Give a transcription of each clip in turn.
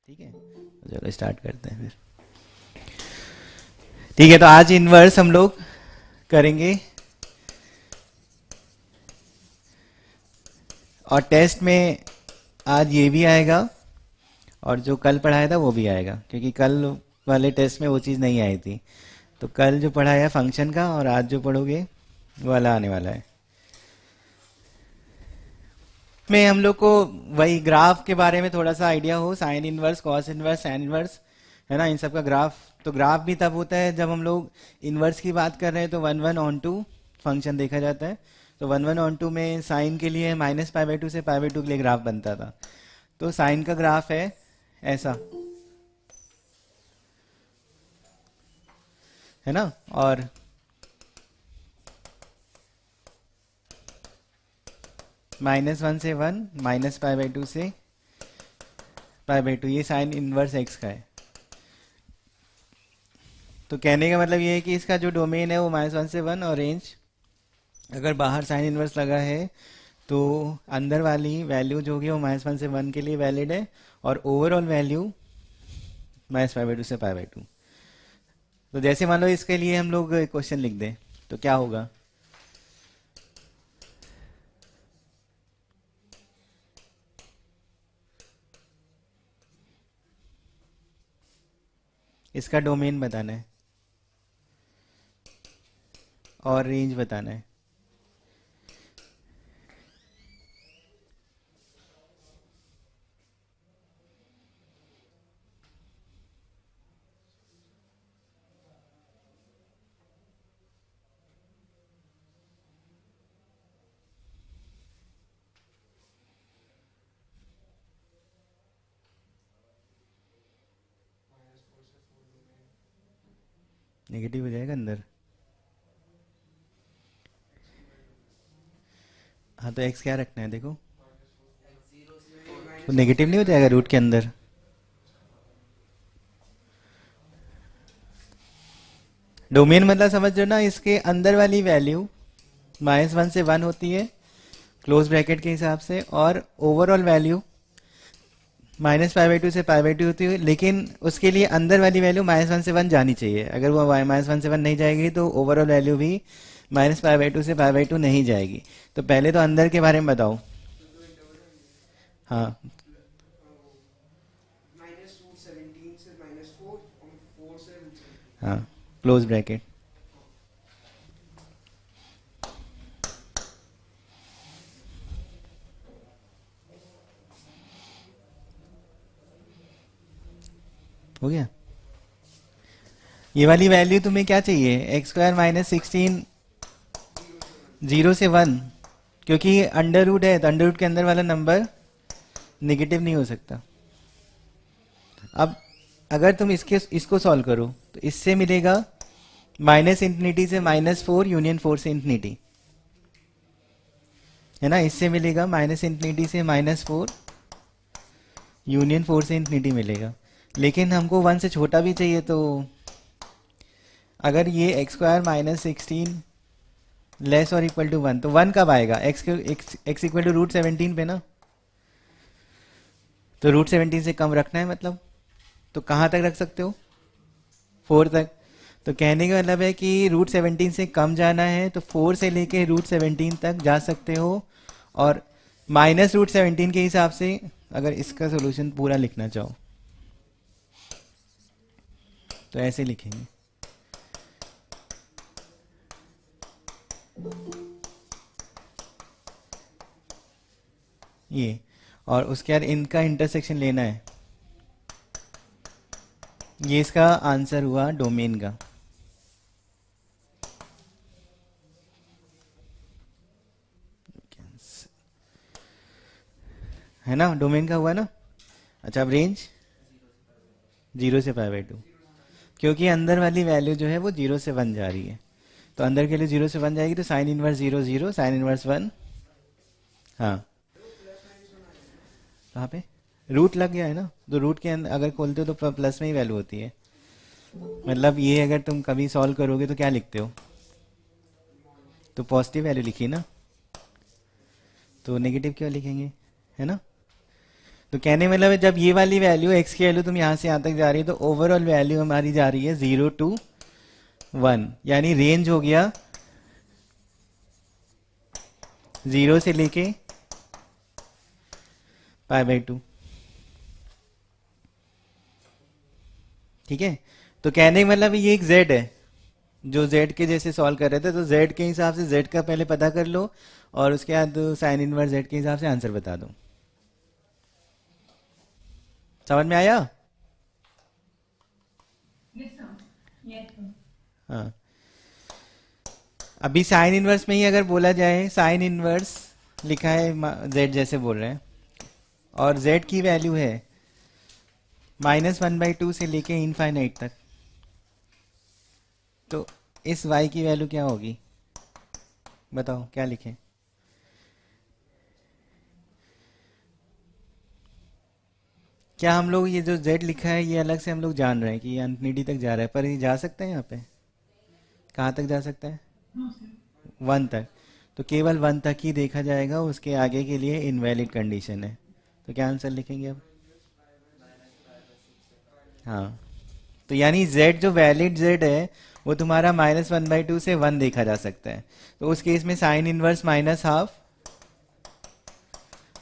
ठीक है, तो चलो स्टार्ट करते हैं फिर। ठीक है, तो आज इनवर्स हम लोग करेंगे और टेस्ट में आज ये भी आएगा और जो कल पढ़ाया था वो भी आएगा, क्योंकि कल वाले टेस्ट में वो चीज़ नहीं आई थी। तो कल जो पढ़ाया फंक्शन का और आज जो पढ़ोगे वो वाला आने वाला है। में हम लोग को वही ग्राफ के बारे में थोड़ा सा आइडिया हो, sine inverse, cos inverse, sine inverse, है ना, इन सब का ग्राफ। तो ग्राफ भी तब होता है जब हम लोग इनवर्स की बात कर रहे हैं, तो 1/1/2 फंक्शन देखा जाता है। तो 1/1/2 में साइन के लिए -π/2 से π/2 के लिए ग्राफ बनता था। तो साइन का ग्राफ है ऐसा, है ना, और -1 से 1, -π/2 से π/2, ये साइन इनवर्स एक्स का है। तो कहने का मतलब ये है कि इसका जो डोमेन है वो -1 से 1, और रेंज अगर बाहर साइन इनवर्स लगा है तो अंदर वाली वैल्यू जो होगी वो -1 से 1 के लिए वैलिड है, और ओवरऑल वैल्यू -π/2 से π/2। तो जैसे मान लो इसके लिए हम लोग क्वेश्चन लिख दें तो क्या होगा, इसका डोमेन बताना है और रेंज बताना है। नेगेटिव हो जाएगा अंदर। हाँ, तो एक्स क्या रखना है, देखो तो नेगेटिव नहीं हो जाएगा रूट के अंदर। डोमेन मतलब समझ लो ना, इसके अंदर वाली वैल्यू -1 से 1 होती है क्लोज ब्रैकेट के हिसाब से, और ओवरऑल वैल्यू -π/2 से π/2 होती है, लेकिन उसके लिए अंदर वाली वैल्यू -1 से 1 जानी चाहिए। अगर वो -1 से 1 नहीं जाएगी तो ओवरऑल वैल्यू भी -π/2 से π/2 नहीं जाएगी। तो पहले तो अंदर के बारे में बताओ। हाँ, हाँ, क्लोज ब्रैकेट। हो गया। ये वाली वैल्यू तुम्हें क्या चाहिए, x² - 16 0 से 1, क्योंकि अंडर रूट है तो अंडर रूट के अंदर वाला नंबर नेगेटिव नहीं हो सकता। अब अगर तुम इसको सॉल्व करो तो इससे मिलेगा -∞ से -4 यूनियन 4 से इंफिनिटी, है ना। इससे मिलेगा -∞ से -4 यूनियन 4 से इंफिनिटी मिलेगा। लेकिन हमको 1 से छोटा भी चाहिए, तो अगर ये x² - 16 लेस और इक्वल टू 1, तो 1 कब आएगा, x इक्वल टू √17 पे ना। तो √17 से कम रखना है मतलब, तो कहाँ तक रख सकते हो, 4 तक। तो कहने का मतलब है कि √17 से कम जाना है तो 4 से लेके √17 तक जा सकते हो, और -√17 के हिसाब से अगर इसका सोल्यूशन पूरा लिखना चाहो तो ऐसे लिखेंगे। ये, और उसके बाद इनका इंटरसेक्शन लेना है। ये इसका आंसर हुआ डोमेन का, है ना, डोमेन का हुआ ना। अच्छा, अब रेंज 0 से π/2, क्योंकि अंदर वाली वैल्यू जो है वो 0 से 1 जा रही है, तो अंदर के लिए 0 से 1 जाएगी, तो साइन इनवर्स 0 0, साइन इनवर्स 1। हाँ, कहाँ पे रूट लग गया है ना, तो रूट के अंदर अगर खोलते हो तो प्लस में ही वैल्यू होती है। मतलब ये अगर तुम कभी सॉल्व करोगे तो क्या लिखते हो, तो पॉजिटिव वैल्यू लिखी ना, तो नेगेटिव क्यों लिखेंगे, है ना। तो कहने मतलब है जब ये वाली वैल्यू एक्स की वैल्यू तुम यहाँ से यहाँ तक जा रही है तो ओवरऑल वैल्यू हमारी जा रही है 0 to 1, यानी रेंज हो गया 0 से लेके π/2। ठीक है, तो कहने का मतलब ये एक z है जो z के जैसे सॉल्व कर रहे थे, तो z के हिसाब से z का पहले पता कर लो और उसके बाद साइन इनवर्स z के हिसाब से आंसर बता दो। समझ में आया? हाँ, अभी साइन इनवर्स में ही अगर बोला जाए, साइन इनवर्स लिखा है z जैसे बोल रहे हैं और z की वैल्यू है -1/2 से लेके इनफाइनाइट तक, तो इस y की वैल्यू क्या होगी बताओ, क्या लिखें? क्या हम लोग ये जो z लिखा है ये अलग से हम लोग जान रहे हैं कि ये इंफिनिटी तक जा रहा है, पर ये जा सकते हैं यहाँ पे? कहाँ तक जा सकता है? 1 तक। तो केवल 1 तक ही देखा जाएगा, उसके आगे के लिए इनवैलिड कंडीशन है। तो क्या आंसर लिखेंगे अब? हाँ, तो यानी z जो वैलिड z है वो तुम्हारा -1/2 से 1 देखा जा सकता है। तो उस केस में साइन इनवर्स -12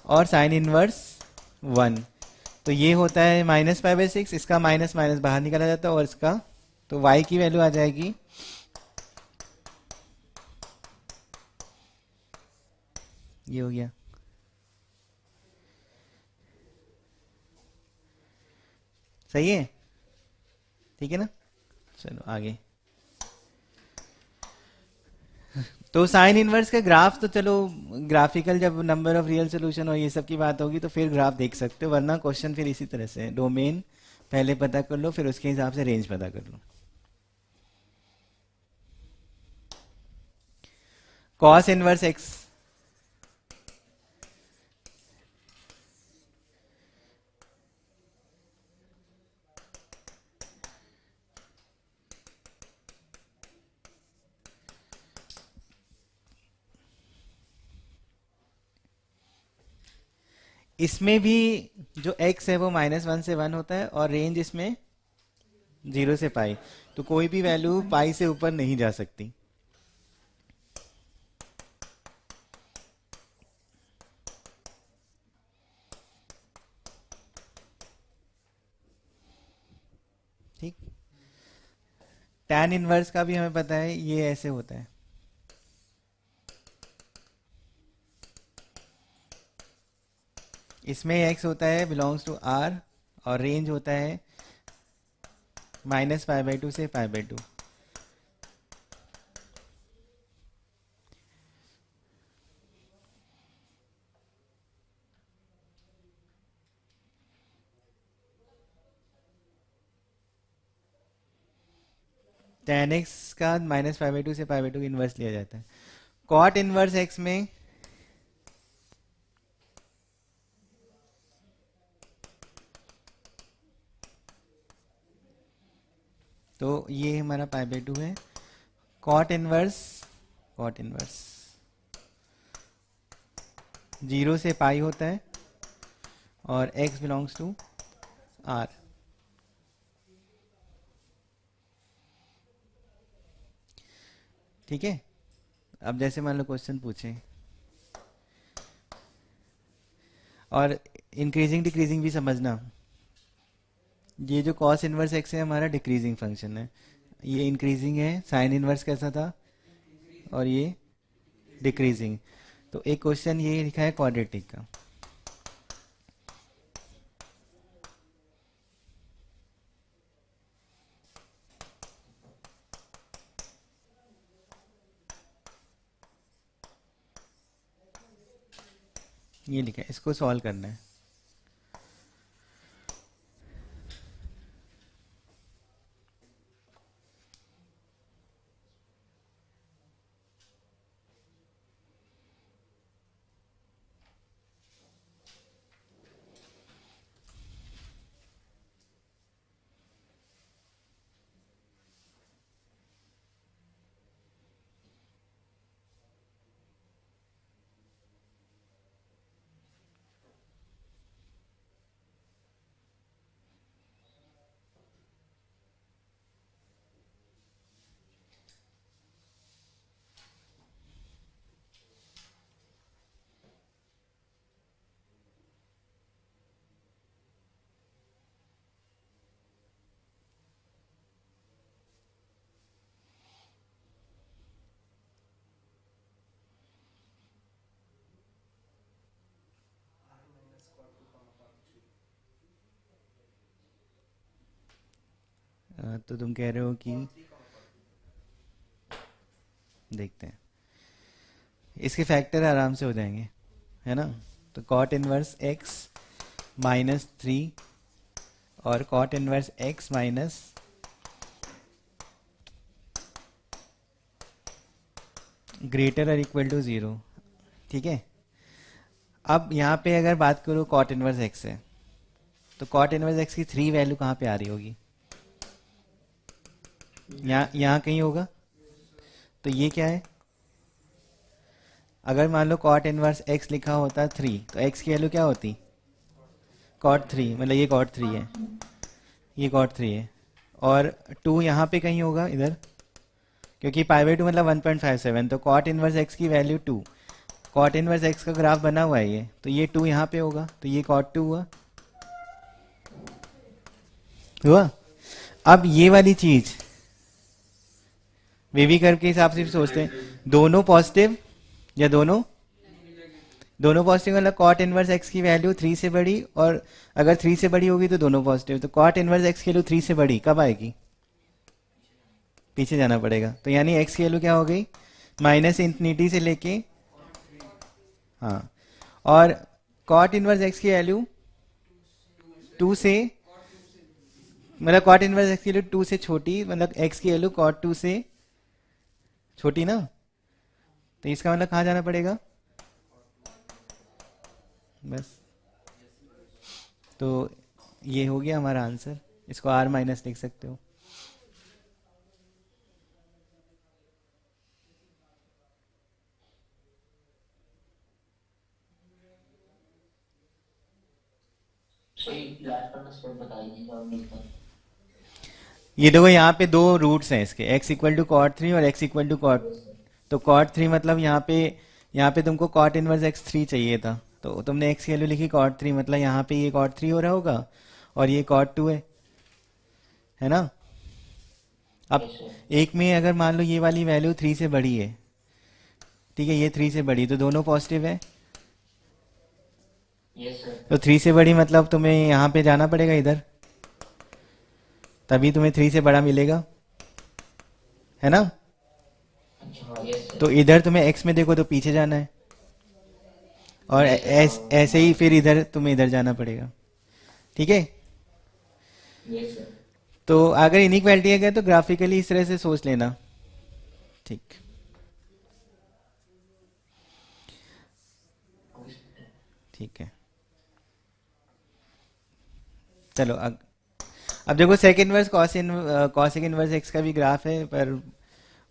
और साइन इनवर्स 1, तो ये होता है -π/6, इसका माइनस माइनस बाहर निकाला जाता है और इसका, तो y की वैल्यू आ जाएगी ये हो गया। सही है? ठीक है ना? चलो आगे। तो साइन इनवर्स का ग्राफ तो चलो ग्राफिकल, जब नंबर ऑफ रियल सोल्यूशन और ये सब की बात होगी तो फिर ग्राफ देख सकते हो, वरना क्वेश्चन फिर इसी तरह से डोमेन पहले पता कर लो फिर उसके हिसाब से रेंज पता कर लो। कॉस इनवर्स एक्स, इसमें भी जो x है वो -1 से 1 होता है और रेंज इसमें 0 से पाई, तो कोई भी वैल्यू पाई से ऊपर नहीं जा सकती। ठीक, tan इनवर्स का भी हमें पता है ये ऐसे होता है, इसमें x होता है बिलोंग्स टू r और रेंज होता है -π/2 से π/2। tan x का -π/2 से π/2 इनवर्स लिया जाता है। cot इनवर्स x में तो ये हमारा π/2 है। cot इनवर्स, cot इनवर्स 0 से पाई होता है और x बिलोंग्स टू r। ठीक है, अब जैसे मान लो क्वेश्चन पूछे और इंक्रीजिंग डिक्रीजिंग भी समझना, ये जो cos इनवर्स x है हमारा डिक्रीजिंग फंक्शन है, ये इंक्रीजिंग है, साइन इनवर्स कैसा था और ये डिक्रीजिंग। तो एक क्वेश्चन ये लिखा है क्वाड्रेटिक का, ये लिखा है, इसको सॉल्व करना है। तो तुम कह रहे हो कि देखते हैं, इसके फैक्टर आराम से हो जाएंगे, है ना। तो cot inverse X minus three और cot inverse X minus greater और इक्वल टू ज़ीरो। ठीक है, अब यहाँ पे अगर बात करो कॉट इनवर्स एक्स है, तो कॉट इनवर्स एक्स की थ्री वैल्यू कहाँ पे आ रही होगी? यहाँ कहीं होगा। तो ये क्या है? अगर मान लो कॉट इनवर्स एक्स लिखा होता थ्री, तो एक्स की वैल्यू क्या होती? कॉट थ्री, मतलब ये कॉट थ्री है, ये कॉट थ्री है। और टू यहाँ पे कहीं होगा इधर, क्योंकि पाई बाई टू मतलब 1.57, तो कॉट इनवर्स एक्स की value two. Cot inverse x का ग्राफ बना हुआ है ये, तो ये टू यहाँ पे होगा, तो ये कॉट टू हुआ। अब ये वाली चीज वे भी करके हिसाब से भी सोचते हैं, दोनों पॉजिटिव या दोनों पॉजिटिव, मतलब कॉट इनवर्स एक्स की वैल्यू थ्री से बड़ी, और अगर थ्री से बड़ी होगी तो दोनों पॉजिटिव। तो कॉट इनवर्स एक्स की वैल्यू थ्री से बड़ी कब आएगी? पीछे जाना पड़ेगा। तो यानी एक्स की वैल्यू क्या हो गई? माइनस इंफिनिटी से लेके, हाँ, और कॉट इनवर्स एक्स की वैल्यू टू से, मतलब कॉट इनवर्स एक्स की वैल्यू टू से छोटी, मतलब एक्स की वैल्यू कॉट टू से छोटी ना। तो इसका मतलब कहाँ जाना पड़ेगा? बस, तो ये हो गया हमारा आंसर। इसको आर माइनस लिख सकते हो। ये देखो यहाँ पे दो रूट्स हैं इसके, x equal to cot three और x इक्वल टू कॉट, तो कॉट थ्री मतलब यहाँ पे तुमको कॉट इनवर्स एक्स थ्री चाहिए था, तो तुमने x की वैल्यू लिखी कॉट थ्री, मतलब यहाँ पे ये कॉट थ्री हो रहा होगा और ये कॉट टू है ना। अब एक में अगर मान लो ये वाली वैल्यू थ्री से बड़ी है, ठीक है, ये थ्री से बड़ी, तो दोनों पॉजिटिव है। तो थ्री से बड़ी मतलब तुम्हें यहाँ पे जाना पड़ेगा इधर, तभी तुम्हें थ्री से बड़ा मिलेगा, है ना। तो इधर तुम्हें एक्स में देखो तो पीछे जाना है, और ऐसे ही फिर इधर तुम्हें इधर जाना पड़ेगा। ठीक है, तो अगर इनइक्वालिटी है तो ग्राफिकली इस तरह से सोच लेना। ठीक, ठीक है, चलो अब देखो second inverse cosec inverse x का भी ग्राफ है, पर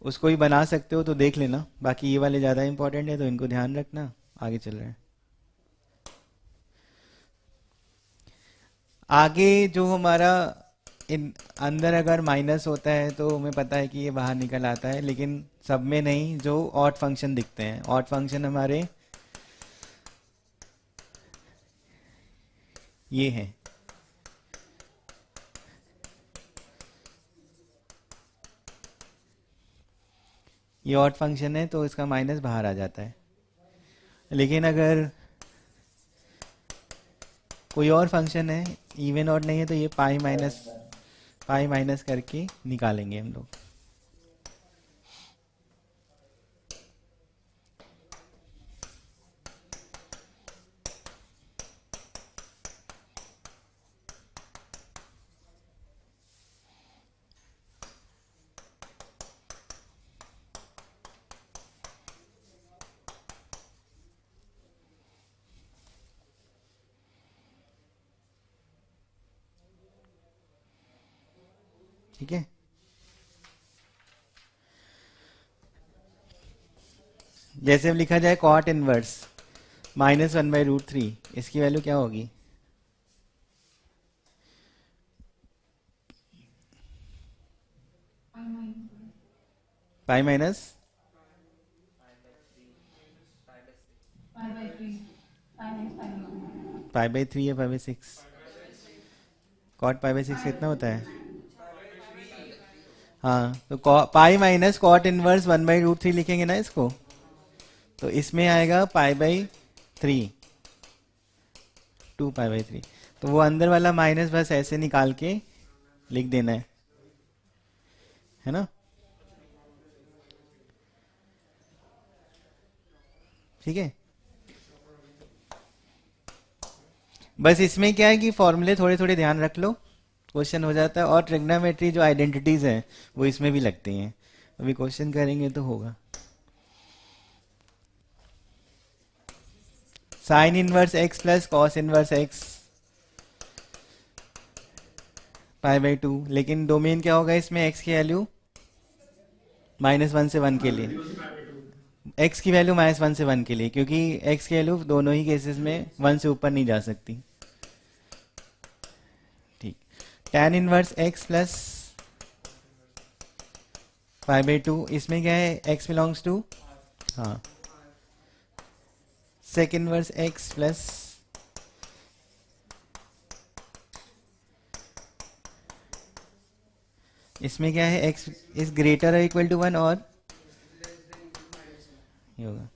उसको भी बना सकते हो तो देख लेना। बाकी ये वाले ज़्यादा इंपॉर्टेंट है, तो इनको ध्यान रखना। आगे चल रहे हैं। आगे जो हमारा अंदर अगर माइनस होता है तो हमें पता है कि ये बाहर निकल आता है, लेकिन सब में नहीं, जो ऑड फंक्शन दिखते हैं। ऑड फंक्शन हमारे ये हैं, ये ऑड फंक्शन है तो इसका माइनस बाहर आ जाता है। लेकिन अगर कोई और फंक्शन है, इवन ऑड नहीं है, तो ये पाई माइनस करके निकालेंगे हम लोग। ठीक है, जैसे अब लिखा जाए cot inverse minus one by root three, इसकी वैल्यू क्या होगी? Pi minus pi by three या pi by six? Cot pi by six कितना होता है? हाँ, तो pi minus cot inverse one by root three लिखेंगे ना इसको, तो इसमें आएगा pi by three, two pi by three. तो वो अंदर वाला माइनस बस ऐसे निकाल के लिख देना है। है ना? ठीक है, बस इसमें क्या है कि फॉर्मूले थोड़े थोड़े ध्यान रख लो, क्वेश्चन हो जाता है। और ट्रिग्नोमेट्री जो आइडेंटिटीज हैं वो इसमें भी लगती हैं, अभी क्वेश्चन करेंगे तो होगा। Sign inverse x plus cos inverse x pi by two, लेकिन डोमेन क्या होगा इसमें, एक्स की वैल्यू -1 से 1 के लिए, एक्स की वैल्यू -1 से 1 के लिए, क्योंकि एक्स की वैल्यू दोनों ही केसेस में 1 से ऊपर नहीं जा सकती। ठीक, tan inverse x plus pi by two, इसमें क्या है, एक्स बिलोंग्स टू, हाँ, सेक इनवर्स एक्स प्लस इसमें क्या है, एक्स इज ग्रेटर और इक्वल टू 1 और ये होगा।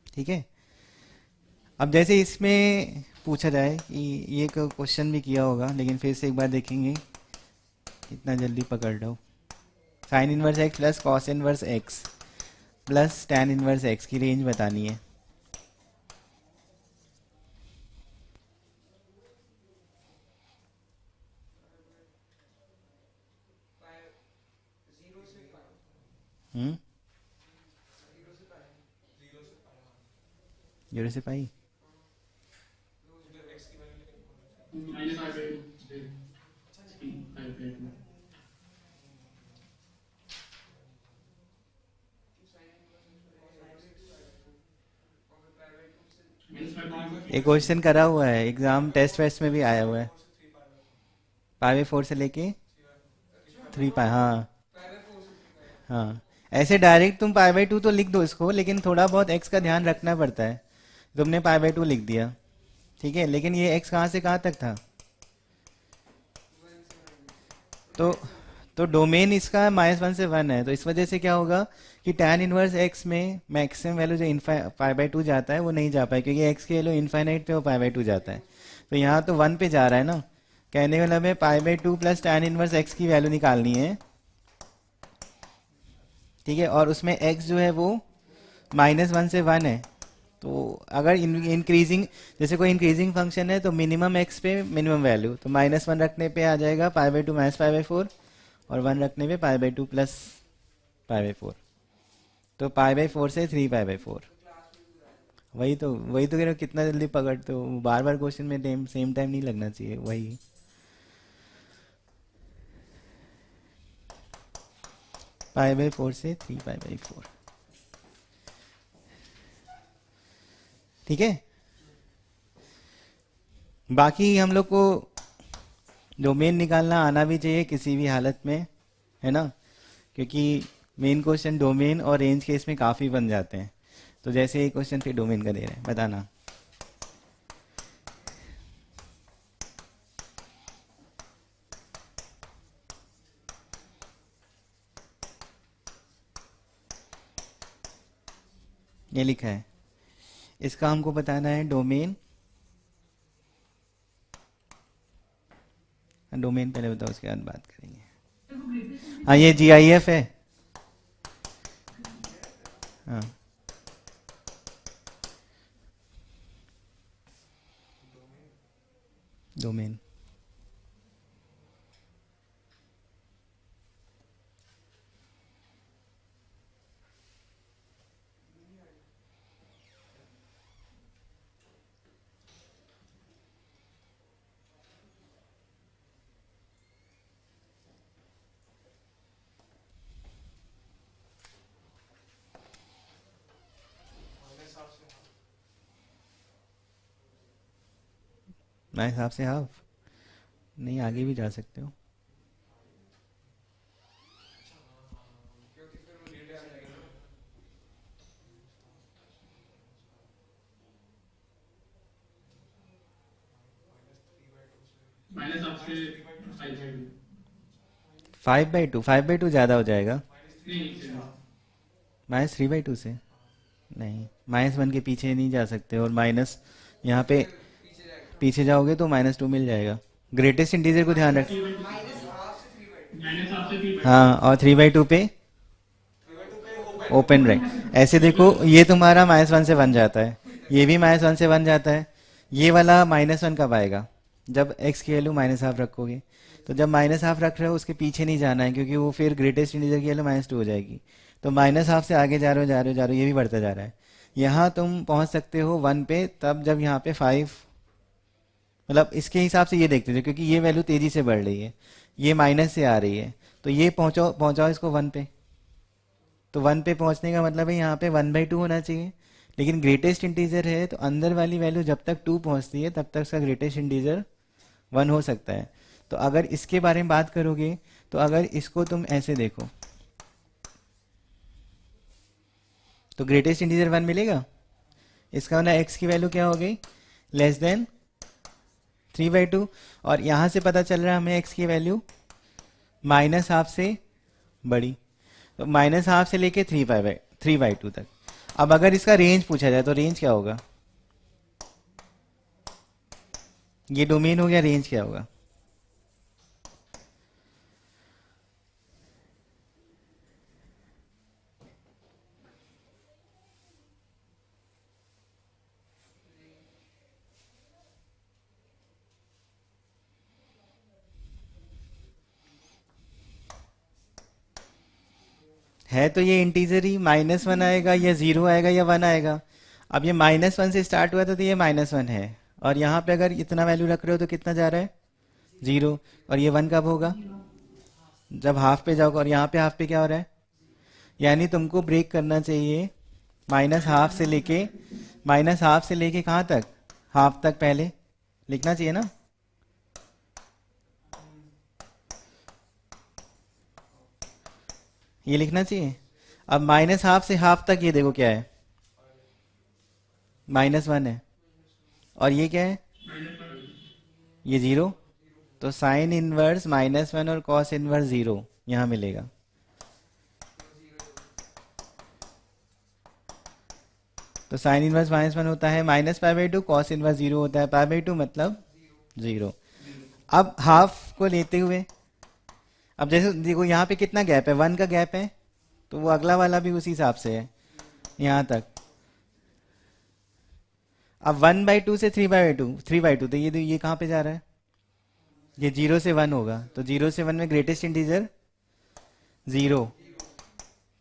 ठीक है, अब जैसे इसमें पूछा जाए कि ये क्वेश्चन भी किया होगा, लेकिन फिर से एक बार देखेंगे, इतना जल्दी पकड़ लो। Sine inverse x plus cos inverse x plus tan inverse x की रेंज बतानी है। हम्म, 0 से पाई, एक क्वेश्चन करा हुआ है एग्जाम टेस्ट वेस्ट में भी आया हुआ है, पाई बाई 4 से लेके 3 पाई, हाँ हाँ। ऐसे डायरेक्ट तुम पाई बाई 2 तो लिख दो इसको, लेकिन थोड़ा बहुत एक्स का ध्यान रखना पड़ता है। तुमने पाई बाई 2 लिख दिया, ठीक है, लेकिन ये एक्स कहाँ से कहाँ तक था, तो डोमेन इसका -1 से 1 है, तो इस वजह से क्या होगा कि tan इनवर्स एक्स में मैक्सिमम वैल्यू जो पाई बाई 2 जाता है वो नहीं जा पाए, क्योंकि एक्स की वैल्यू इन्फाइनाइट पे वो पाई बाई 2 जाता है, तो यहाँ तो 1 पे जा रहा है ना। कहने का मतलब है पाई by 2 plus tan inverse x की वैल्यू निकालनी है, ठीक है, और उसमें x जो है वो -1 से 1 है। तो अगर इंक्रीजिंग, जैसे कोई इंक्रीजिंग फंक्शन है तो मिनिमम एक्स पे मिनिमम वैल्यू, तो -1 रखने पे आ जाएगा pi by 2 minus pi by 4, और 1 रखने पे पाई बाई 2 प्लस पाई बाई 4, तो पाई बाई 4 से 3 पाई बाई 4। वही तो कह रहा हूँ, कितना जल्दी पकड़ते हो, बार बार क्वेश्चन में टाइम सेम टाइम नहीं लगना चाहिए, वही। पाई बाई 4 से 3 पाई बाई 4, ठीक है। बाकी हम लोग को डोमेन निकालना आना भी चाहिए किसी भी हालत में, है ना, क्योंकि मेन क्वेश्चन डोमेन और रेंज के इसमें काफ़ी बन जाते हैं। तो जैसे ये क्वेश्चन फिर डोमेन का दे रहे हैं, बताना। ये लिखा है, इसका हमको बताना है डोमेन। डोमेन पहले बताओ, उसके बाद बात करेंगे। हाँ, ये GIF है, हाँ, डोमेन। मेरे हिसाब से हाफ नहीं, आगे भी जा सकते हो। 5/2 ज़्यादा हो जाएगा। नहीं -3/2 से नहीं, -1 के पीछे नहीं जा सकते, और माइनस यहाँ पे पीछे जाओगे तो -2 मिल जाएगा। ग्रेटेस्ट इंटीजर को ध्यान रख। 3/2 हाँ, और 3/2 पे ओपन ब्रैकेट। ऐसे देखो, ये तुम्हारा -1 से 1 जाता है, ये भी -1 से 1 जाता है। ये वाला -1 कब आएगा? जब x की वैल्यू -1/2 रखोगे। तो जब -1/2 रख रहे हो उसके पीछे नहीं जाना है, क्योंकि वो फिर ग्रेटेस्ट इंटीजर की वैल्यू -2 हो जाएगी। तो -1/2 से आगे जा रहे हो जा रहे हो जा रहे हो, ये भी बढ़ता जा रहा है। यहाँ तुम पहुँच सकते हो 1 पे तब जब यहाँ पे 5, मतलब इसके हिसाब से ये देखते थे, क्योंकि ये वैल्यू तेजी से बढ़ रही है, ये माइनस से आ रही है, तो ये पहुँचाओ इसको 1 पे। तो 1 पे पहुंचने का मतलब है यहाँ पे 1/2 होना चाहिए। लेकिन ग्रेटेस्ट इंटीजर है तो अंदर वाली वैल्यू जब तक 2 पहुंचती है तब तक उसका ग्रेटेस्ट इंटीजर 1 हो सकता है। तो अगर इसके बारे में बात करोगे तो अगर इसको तुम ऐसे देखो तो ग्रेटेस्ट इंटीजर 1 मिलेगा। इसका मतलब x की वैल्यू क्या हो गई? << 3/2। और यहाँ से पता चल रहा है हमें x की वैल्यू -1/2 से बड़ी, तो -1/2 से लेके 3/2 तक। अब अगर इसका रेंज पूछा जाए तो रेंज क्या होगा? ये डोमेन हो गया, रेंज क्या होगा? है तो ये इंटीजर ही, -1 आएगा या 0 आएगा या 1 आएगा। अब ये -1 से स्टार्ट हुआ था तो ये -1 है, और यहाँ पे अगर इतना वैल्यू रख रहे हो तो कितना जा रहा है? 0। और ये 1 कब होगा? जब हाफ पे जाओगे। और यहाँ पे हाफ पे क्या हो रहा है? यानी तुमको ब्रेक करना चाहिए -1/2 से लेके कहाँ तक? हाफ तक पहले लिखना चाहिए ना। ये लिखना चाहिए। अब -1/2 से हाफ तक ये देखो क्या है? -1 है। और ये क्या है? ये 0। तो साइन इनवर्स -1 और कॉस इनवर्स 0 यहाँ मिलेगा। तो साइन इनवर्स -1 होता है -π/2, कॉस इनवर्स 0 होता है π/2, मतलब 0। अब हाफ को लेते हुए, अब जैसे देखो यहाँ पे कितना गैप है? 1 का गैप है, तो वो अगला वाला भी उसी हिसाब से है यहाँ तक। अब 1/2 से 3/2 तो ये कहाँ पे जा रहा है? ये 0 से 1 होगा, तो 0 से 1 में ग्रेटेस्ट इंटीजर 0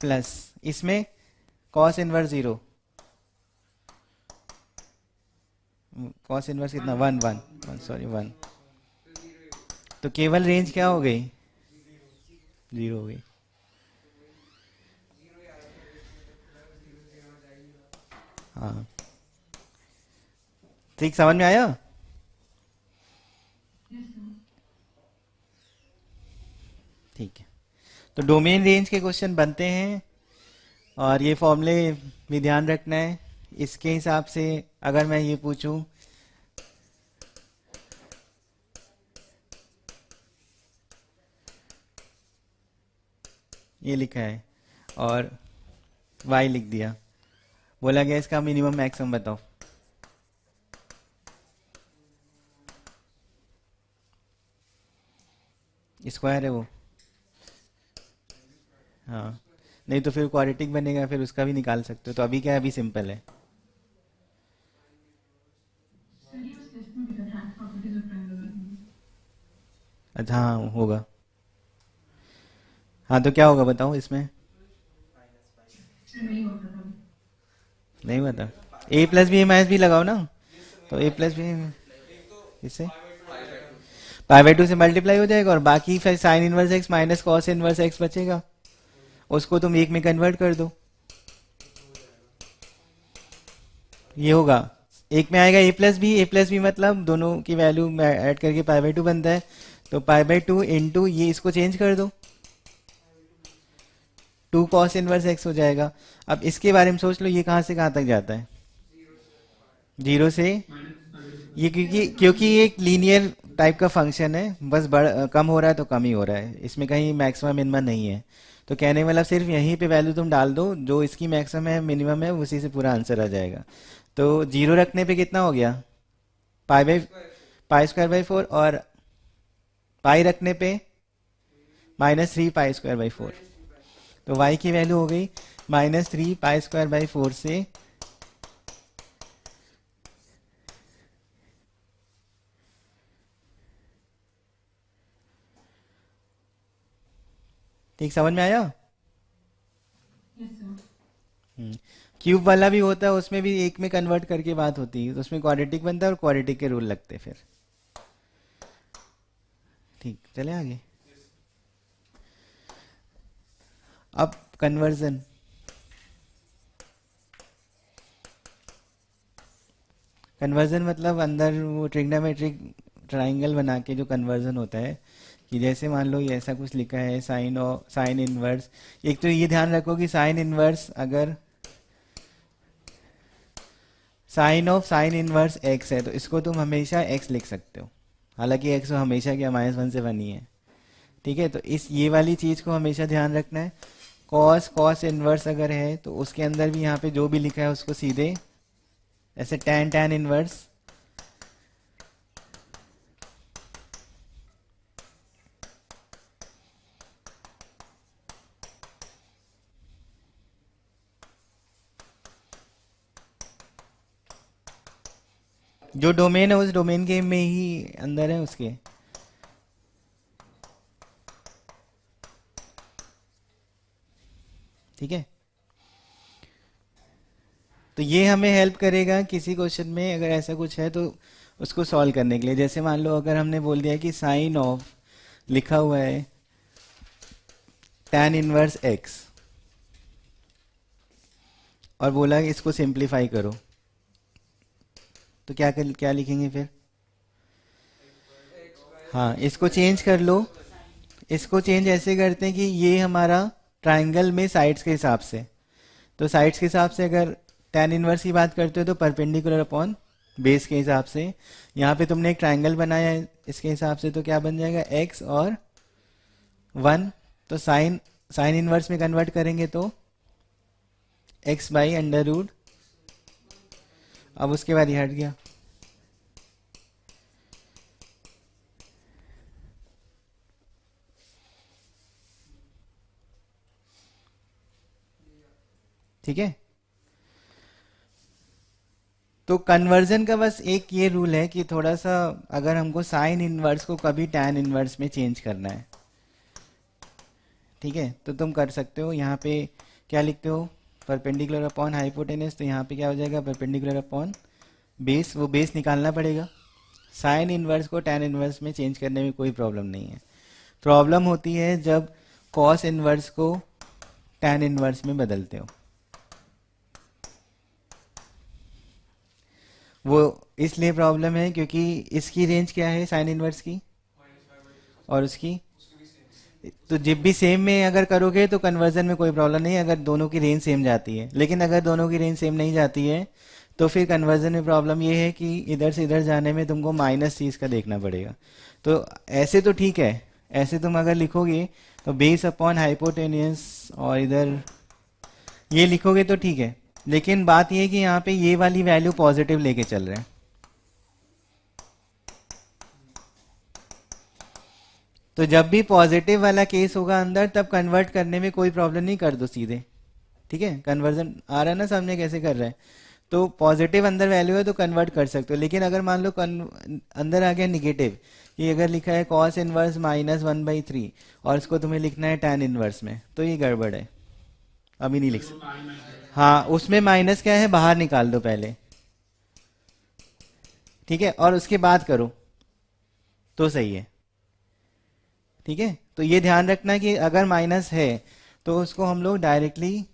प्लस इसमें कॉस इनवर्स 0, कॉस इनवर्स कितना? 1 तो केवल रेंज क्या हो गई? 0 हो गई। हाँ, ठीक, समझ में आया? ठीक है, तो डोमेन रेंज के क्वेश्चन बनते हैं, और ये फॉर्मूले भी ध्यान रखना है। इसके हिसाब से अगर मैं ये पूछूं, ये लिखा है और y लिख दिया, बोला गया इसका मिनिमम मैक्सिमम बताओ। स्क्वायर है वो। हाँ, नहीं तो फिर क्वाड्रेटिक बनेगा, फिर उसका भी निकाल सकते हो। तो अभी क्या है? अभी सिंपल है। अच्छा, हाँ होगा। हाँ, तो क्या होगा बताओ इसमें? नहीं बता। a+b भी लगाओ ना, तो a+b इससे π/2 से मल्टीप्लाई हो जाएगा, और बाकी फिर sign inverse x minus cos inverse x बचेगा, उसको तुम 1 में कन्वर्ट कर दो। ये होगा, एक में आएगा a+b मतलब दोनों की वैल्यू ऐड करके π/2 बनता है। तो π/2 इंटू ये, इसको चेंज कर दो, 2 कॉस इनवर्स x हो जाएगा। अब इसके बारे में सोच लो, ये कहाँ से कहाँ तक जाता है? 0 से, ये क्योंकि ये एक लीनियर टाइप का फंक्शन है, बस कम हो रहा है तो कम ही हो रहा है, इसमें कहीं मैक्सिमम मिनिमम नहीं है। तो कहने वाला सिर्फ यहीं पे वैल्यू तुम डाल दो, जो इसकी मैक्सिमम है मिनिमम है उसी से पूरा आंसर आ जाएगा। तो जीरो रखने पे कितना हो गया, पाई स्क्वायर बाई 4, और पाई रखने पे -3 पाई स्क्वायर बाई 4। तो y की वैल्यू हो गई -3 पाई स्क्वायर बाई 4 से ठीक, समझ में आया। क्यूब वाला भी होता है, उसमें भी एक में कन्वर्ट करके बात होती है, तो उसमें क्वाड्रेटिक बनता है और क्वाड्रेटिक के रूल लगते हैं फिर। ठीक, चले आगे। अब कन्वर्जन, कन्वर्जन मतलब अंदर वो ट्रिग्नोमेट्रिक ट्राइंगल बना के जो कन्वर्जन होता है, कि जैसे मान लो ये ऐसा कुछ लिखा है साइन इनवर्स। एक तो ये ध्यान रखो कि साइन इनवर्स, अगर साइन इनवर्स एक्स है तो इसको तुम हमेशा एक्स लिख सकते हो, हालांकि एक्स हमेशा क्या -1 से 1 ही है। ठीक है, तो इस ये वाली चीज को हमेशा ध्यान रखना है। कॉस इनवर्स अगर है तो उसके अंदर भी यहाँ पे जो भी लिखा है उसको सीधे ऐसे tan इनवर्स, जो डोमेन है उस डोमेन के में ही अंदर है उसके। ठीक है, तो ये हमें हेल्प करेगा किसी क्वेश्चन में अगर ऐसा कुछ है तो उसको सॉल्व करने के लिए। जैसे मान लो अगर हमने बोल दिया कि साइन ऑफ लिखा हुआ है tan इनवर्स x, और बोला कि इसको सिंप्लीफाई करो, तो क्या लिखेंगे फिर। हाँ, इसको चेंज कर लो। इसको चेंज ऐसे करते हैं कि ये हमारा ट्राइंगल में साइड्स के हिसाब से, तो साइड्स के हिसाब से अगर tan इनवर्स की बात करते हो तो परपेंडिकुलर अपॉन बेस के हिसाब से। यहाँ पे तुमने एक ट्राइंगल बनाया है इसके हिसाब से, तो क्या बन जाएगा x और 1, तो साइन इनवर्स में कन्वर्ट करेंगे तो x बाई अंडर रूट। अब उसके बाद ये हट गया, ठीक है। तो कन्वर्जन का बस एक ये रूल है कि थोड़ा सा अगर हमको साइन इनवर्स को कभी tan इनवर्स में चेंज करना है, ठीक है, तो तुम कर सकते हो। यहाँ पे क्या लिखते हो, परपेंडिकुलर अपॉन हाइपोटेनस, तो यहाँ पे क्या हो जाएगा परपेंडिकुलर अपॉन बेस, वो बेस निकालना पड़ेगा। साइन इनवर्स को tan इनवर्स में चेंज करने में कोई प्रॉब्लम नहीं है। प्रॉब्लम होती है जब कॉस इनवर्स को tan इनवर्स में बदलते हो, वो इसलिए प्रॉब्लम है क्योंकि इसकी रेंज क्या है साइन इनवर्स की और उसकी, तो जब भी सेम में अगर करोगे तो कन्वर्जन में कोई प्रॉब्लम नहीं है अगर दोनों की रेंज सेम जाती है। लेकिन अगर दोनों की रेंज सेम नहीं जाती है तो फिर कन्वर्जन में प्रॉब्लम ये है कि इधर से इधर जाने में तुमको माइनस चीज़ का देखना पड़ेगा। तो ऐसे तो ठीक है, ऐसे तुम अगर लिखोगे तो बेस अपॉन हाइपोटेनियस और इधर ये लिखोगे तो ठीक है, लेकिन बात ये है कि यहाँ पे ये वाली वैल्यू पॉजिटिव लेके चल रहे हैं, तो जब भी पॉजिटिव वाला केस होगा अंदर तब कन्वर्ट करने में कोई प्रॉब्लम नहीं, कर दो सीधे। ठीक है, कन्वर्जन आ रहा है ना सामने कैसे कर रहा है। तो पॉजिटिव अंदर वैल्यू है तो कन्वर्ट कर सकते हो, लेकिन अगर मान लो अंदर आ गया निगेटिव, ये अगर लिखा है कॉस इनवर्स -1/3 और इसको तुम्हें लिखना है tan इनवर्स में, तो ये गड़बड़ है, अभी नहीं लिख सकते। हाँ, उसमें माइनस क्या है बाहर निकाल दो पहले, ठीक है, और उसके बाद करो तो सही है। ठीक है, तो ये ध्यान रखना कि अगर माइनस है तो उसको हम लोग डायरेक्टली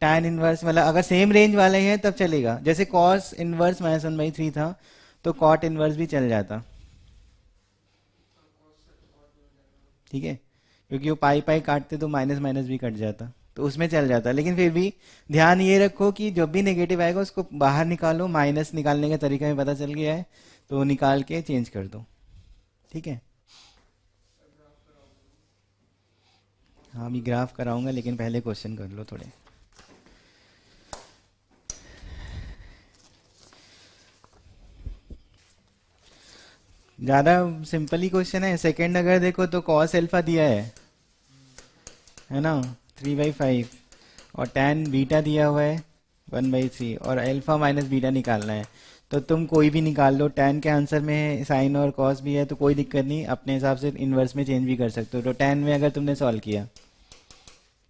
tan इनवर्स, मतलब अगर सेम रेंज वाले हैं तब चलेगा। जैसे cos इनवर्स -1/3 था तो cot इनवर्स भी चल जाता, ठीक है, क्योंकि वो पाई पाई काटते तो माइनस माइनस भी कट जाता। तो उसमें चल जाता है, लेकिन फिर भी ध्यान ये रखो कि जब भी नेगेटिव आएगा उसको बाहर निकालो, माइनस निकालने का तरीका भी पता चल गया है, तो निकाल के चेंज कर दो। ठीक है, हाँ अभी ग्राफ कराऊंगा, लेकिन पहले क्वेश्चन कर लो थोड़े। ज़्यादा सिंपल ही क्वेश्चन है। सेकंड अगर देखो तो कॉस अल्फा दिया है ना, 3/5, और tan बीटा दिया हुआ है 1/3, और अल्फा माइनस बीटा निकालना है। तो तुम कोई भी निकाल लो, tan के आंसर में साइन और कॉस भी है, तो कोई दिक्कत नहीं, अपने हिसाब से इन्वर्स में चेंज भी कर सकते हो। तो tan में अगर तुमने सॉल्व किया,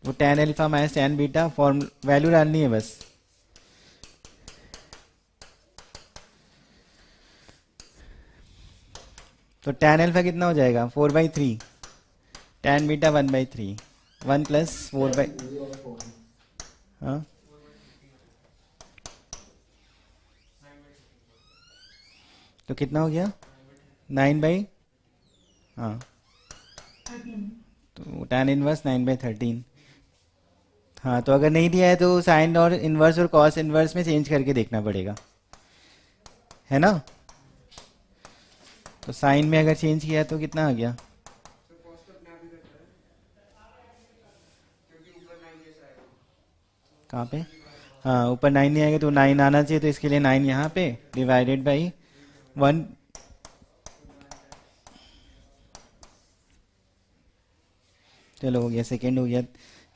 वो tan alpha minus tan beta form value डालनी है बस। तो tan अल्फा कितना हो जाएगा, 4/3, tan बीटा 1/3, 1 प्लस 4 हाँ तो कितना हो गया, 9/, हाँ तो tan इनवर्स 9/13। हाँ तो अगर नहीं दिया है तो साइन और इन्वर्स और कॉस इन्वर्स में चेंज करके देखना पड़ेगा, है ना। तो साइन में अगर चेंज किया तो कितना आ गया, कहाँ पे, हाँ ऊपर 9 नहीं आएगा तो 9 आना चाहिए, तो इसके लिए 9 यहाँ पे डिवाइडेड बाई 1। चलो हो गया, सेकेंड हो गया,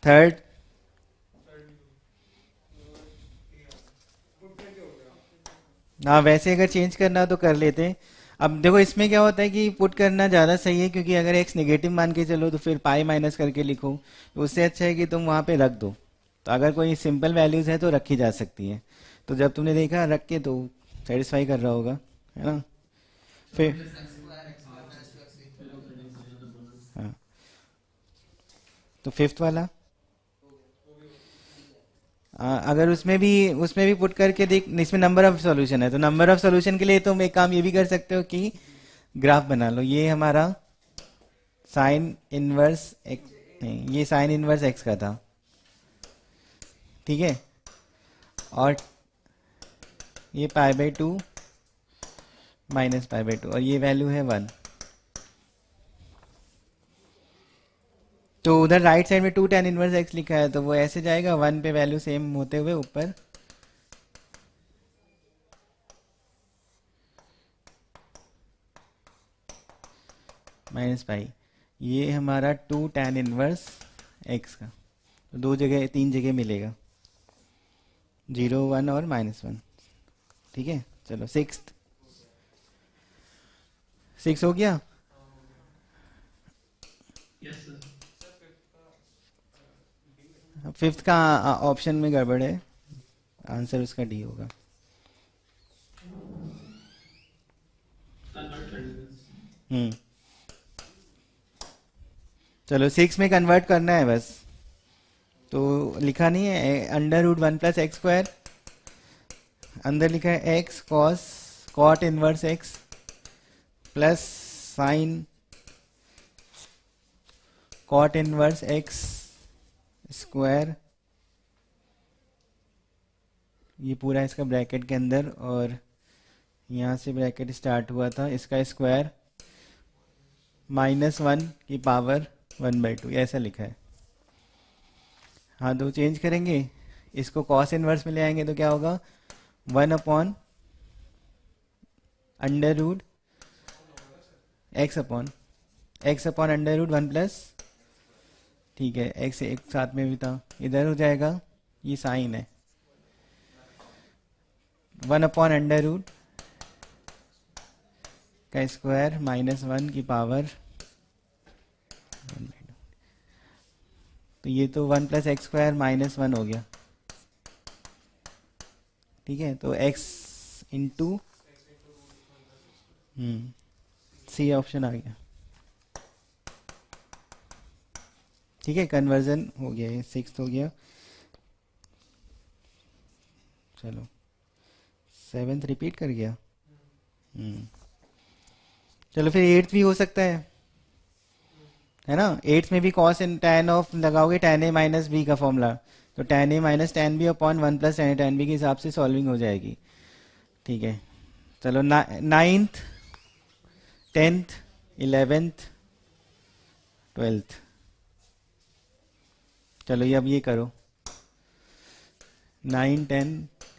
थर्ड। हाँ वैसे अगर चेंज करना हो तो कर लेते हैं। अब देखो इसमें क्या होता है कि पुट करना ज़्यादा सही है, क्योंकि अगर एक्स नेगेटिव मान के चलो तो फिर पाई माइनस करके लिखो, तो उससे अच्छा है कि तुम वहाँ पे रख दो। तो अगर कोई सिंपल वैल्यूज़ है तो रखी जा सकती है। तो जब तुमने देखा रख के, तो सेटिस्फाई कर रहा होगा, है ना। फिर हाँ, तो फिफ्थ वाला अगर उसमें भी पुट करके देख, इसमें नंबर ऑफ सॉल्यूशन है, तो नंबर ऑफ सॉल्यूशन के लिए तुम एक काम ये भी कर सकते हो कि ग्राफ बना लो। ये हमारा साइन इनवर्स एक्स, नहीं ये साइन इनवर्स एक्स का था, ठीक है, और ये π/2 माइनस π/2, और ये वैल्यू है 1। तो उधर राइट साइड में 2 tan इनवर्स एक्स लिखा है, तो वो ऐसे जाएगा 1 पे वैल्यू सेम होते हुए ऊपर माइनस पाई, ये हमारा 2 tan इनवर्स एक्स का, तो दो जगह तीन जगह मिलेगा, 0 1 और -1। ठीक है, चलो सिक्स हो गया। फिफ्थ का ऑप्शन में गड़बड़ है, आंसर उसका डी होगा। हम्म, चलो 6 में कन्वर्ट करना है बस। तो लिखा नहीं है √1 + x², अंदर लिखा है x cot inverse x plus sign cot inverse x square, ये पूरा इसका ब्रैकेट के अंदर, और यहाँ से ब्रैकेट स्टार्ट हुआ था, इसका स्क्वायर -1 की पावर 1/2, ऐसा लिखा है। हाँ तो चेंज करेंगे, इसको कॉस इनवर्स में ले आएंगे तो क्या होगा, 1/√x अपॉन √1 प्लस, ठीक है x एक साथ में भी था, इधर हो जाएगा, ये साइन है 1/√, का स्क्वायर -1 की पावर 1/2। तो ये तो 1 + x² -1 हो गया, ठीक है, तो x इंटू, सी ऑप्शन आ गया। ठीक है, कन्वर्जन हो गया, ये 6 हो गया। चलो 7 रिपीट कर गया। चलो फिर 8 भी हो सकता है, है ना। एट्स में भी कॉस इन tan ऑफ लगाओगे, tan a माइनस बी का फॉर्मूला, तो tan a minus tan b upon 1 plus tan b के हिसाब से सॉल्विंग हो जाएगी। ठीक है, चलो 9th 10th 11th 12th, चलो ये अब ये करो 9 10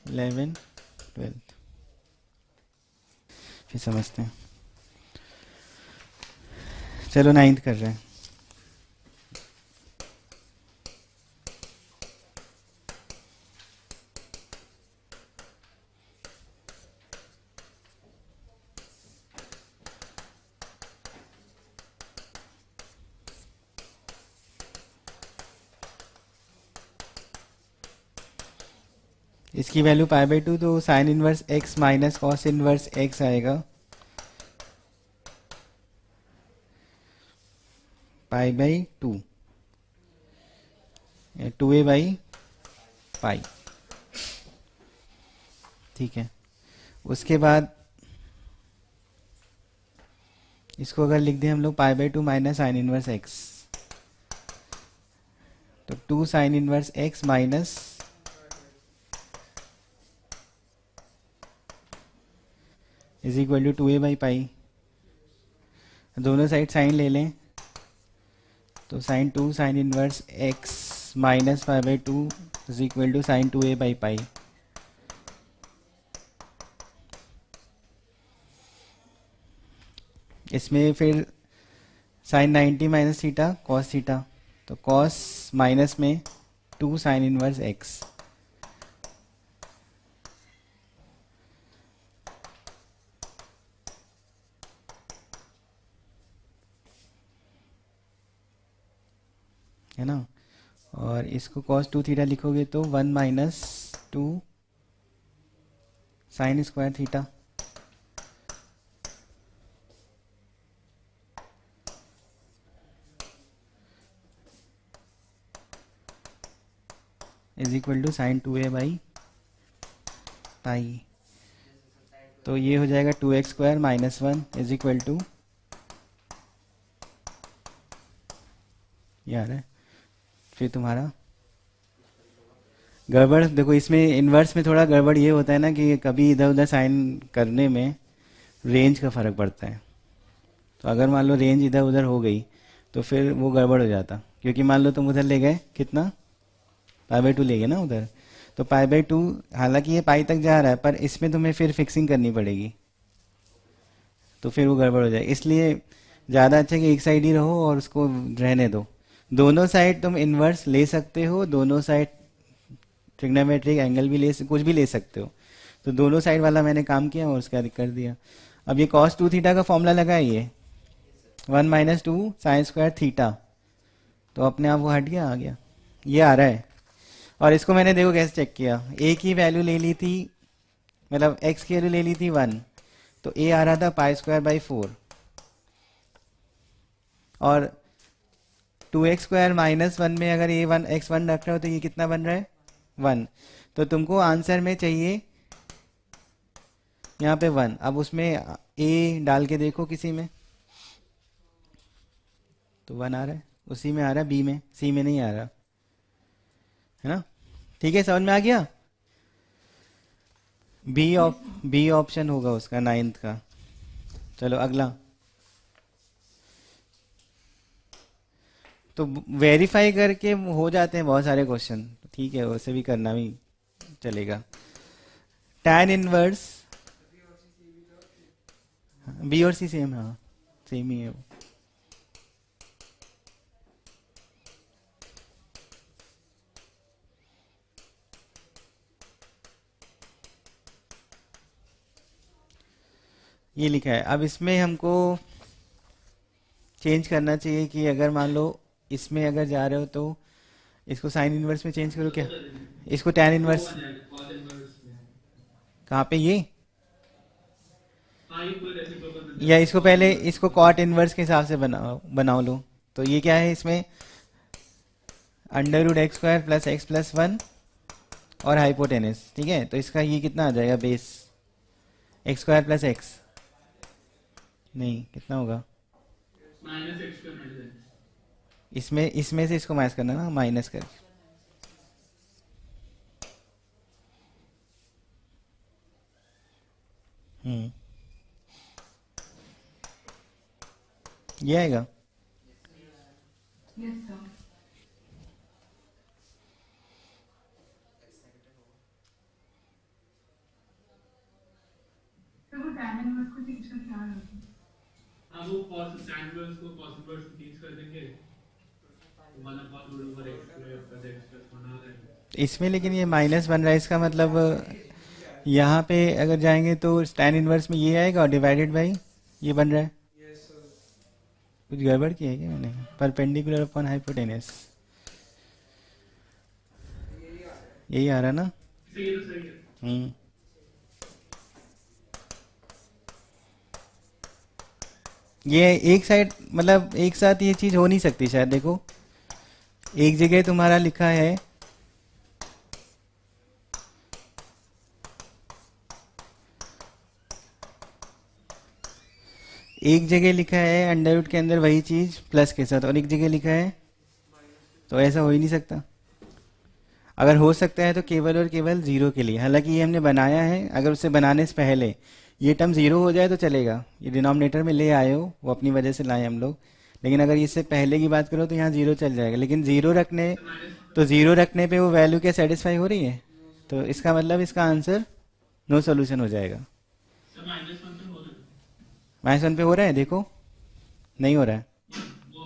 11 12, फिर समझते हैं। चलो 9th कर रहे हैं। इसकी वैल्यू π/2, तो sine inverse x minus cos inverse x आएगा π/2, 2a/π। ठीक है, उसके बाद इसको अगर लिख दें हम लोग π/2 माइनस साइन इनवर्स x, तो 2 sine inverse x minus is equal to 2a/π। दोनों साइड साइन ले लें, तो sine 2 sine inverse x minus π/2 is equal to sine 2a/π। इसमें फिर sine 90 minus theta cos theta, तो कॉस माइनस में 2 sine inverse x, है ना। और इसको cos 2 थीटा लिखोगे तो 1 minus 2 sine square theta, is equal to sine 2a/π। तो ये हो जाएगा 2x² minus 1 is equal to, यार है फिर तुम्हारा गड़बड़ देखो, इसमें इन्वर्स में थोड़ा गड़बड़ ये होता है ना कि कभी इधर उधर साइन करने में रेंज का फ़र्क पड़ता है। तो अगर मान लो रेंज इधर उधर हो गई तो फिर वो गड़बड़ हो जाता, क्योंकि मान लो तुम उधर ले गए कितना π/2 ले गए ना उधर, तो π/2 हालांकि ये पाई तक जा रहा है पर इसमें तुम्हें फिर फिक्सिंग करनी पड़ेगी, तो फिर वो गड़बड़ हो जाए। इसलिए ज़्यादा अच्छा कि एक साइड ही रहो और उसको रहने दो। दोनों साइड तुम इन्वर्स ले सकते हो, दोनों साइड ट्रिग्नोमेट्रिक एंगल भी कुछ भी ले सकते हो। तो दोनों साइड वाला मैंने काम किया और उसका कर दिया। अब ये cos 2 थीटा का फॉर्मूला लगाइए, 1 माइनस 2 साइन स्क्वायर थीटा, तो अपने आप वो हट गया, आ गया, ये आ रहा है। और इसको मैंने देखो कैसे चेक किया, a की वैल्यू ले ली थी, मतलब x की वैल्यू ले ली थी 1, तो a आ रहा था π²/4, और 2x² माइनस 1 में अगर a1 x1 रख रहे हो तो ये कितना बन रहा है 1। तो तुमको आंसर में चाहिए यहाँ पे 1। अब उसमें a डाल के देखो किसी में, तो 1 आ रहा है, उसी में आ रहा है, b में, c में नहीं आ रहा, है ना। ठीक है, समझ में आ गया। बी ऑप्शन होगा उसका 9th का। चलो अगला, तो वेरीफाई करके हो जाते हैं बहुत सारे क्वेश्चन, ठीक है, वैसे भी करना भी चलेगा। tan इनवर्स बी और सी सेम, हाँ सेम ही है वो। ये लिखा है। अब इसमें हमको चेंज करना चाहिए कि अगर मान लो इसमें अगर जा रहे हो तो इसको साइन इनवर्स में चेंज करो क्या, इसको tan इनवर्स, कहाँ पे ये, या इसको पहले इसको कॉट इनवर्स के हिसाब से बनाओ लो। तो ये क्या है, इसमें √x² प्लस x प्लस 1 और हाइपोटेनस, ठीक है। तो इसका ये कितना आ जाएगा बेस, x² प्लस x, नहीं कितना होगा, -x²-x। इसमें से इसको माइनस करना ना, माइनस कर। हम्म, ये आएगा। Yes sir. तो वो tan इनवर्स को चेंज करके आ रहा है। हाँ वो cos tan इनवर्स को cos इनवर्स को चेंज कर देंगे तो 1 upon root over x square plus x plus 1 आ जाएगा। इसमें लेकिन ये माइनस बन रहा है, इसका मतलब यहाँ पे अगर जाएंगे तो tan इनवर्स में ये आएगा और डिवाइडेड बाई ये बन रहा है। कुछ गड़बड़ किया है क्या मैंने? परपेंडिकुलर अपॉन हाइपोटेनस, यही आ रहा ना। सही है तो सही है। हम्म, ये एक साइड मतलब एक साथ ये चीज हो नहीं सकती शायद। देखो एक जगह तुम्हारा लिखा है एक जगह लिखा है अंडर रूट के अंदर वही चीज प्लस के साथ, और एक जगह लिखा है, तो ऐसा हो ही नहीं सकता। अगर हो सकता है तो केवल और केवल जीरो के लिए, हालांकि ये हमने बनाया है, अगर उसे बनाने से पहले ये टर्म जीरो हो जाए तो चलेगा। ये डिनोमिनेटर में ले आए हो, वो अपनी वजह से लाए हम लोग, लेकिन अगर इससे पहले की बात करो तो यहाँ जीरो चल जाएगा। लेकिन जीरो रखने पे वो वैल्यू क्या सेटिस्फाई हो रही है? तो इसका मतलब इसका आंसर नो सोल्यूशन हो जाएगा। सर माइनस 1 पे हो रहा है। माइनस वन पे हो रहा है, देखो नहीं हो रहा है। वो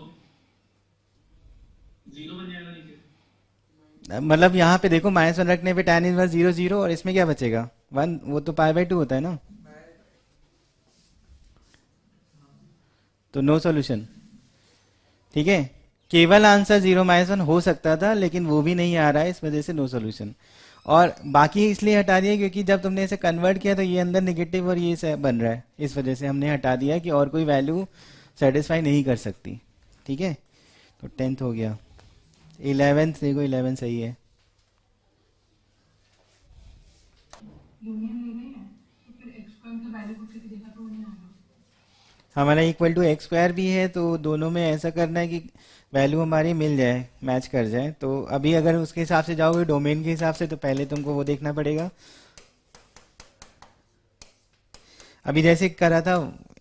0 बन जाएगा नीचे। मतलब यहाँ पे देखो माइनस वन रखने पे tan इनवर्स जीरो जीरो, और इसमें क्या बचेगा? वन, वो तो पाई बाई टू होता है ना, तो नो सॉल्यूशन। ठीक है, केवल आंसर जीरो माइनस वन हो सकता था, लेकिन वो भी नहीं आ रहा है, इस वजह से नो सॉल्यूशन। और बाकी इसलिए हटा दिया क्योंकि जब तुमने इसे कन्वर्ट किया तो ये अंदर नेगेटिव और ये से बन रहा है, इस वजह से हमने हटा दिया कि और कोई वैल्यू सेटिस्फाई नहीं कर सकती। ठीक है, तो 10th हो गया। 11th देखो, 11 सही है। यूनियन ले रहे हैं तो फिर x का मतलब वैल्यू पुट करके देखा तो वो नहीं आएगा। हमारा इक्वल टू एक्स स्क्वायर भी है, तो दोनों में ऐसा करना है कि वैल्यू हमारी मिल जाए, मैच कर जाए। तो अभी अगर उसके हिसाब से जाओगे डोमेन के हिसाब से, तो पहले तुमको वो देखना पड़ेगा। अभी जैसे करा था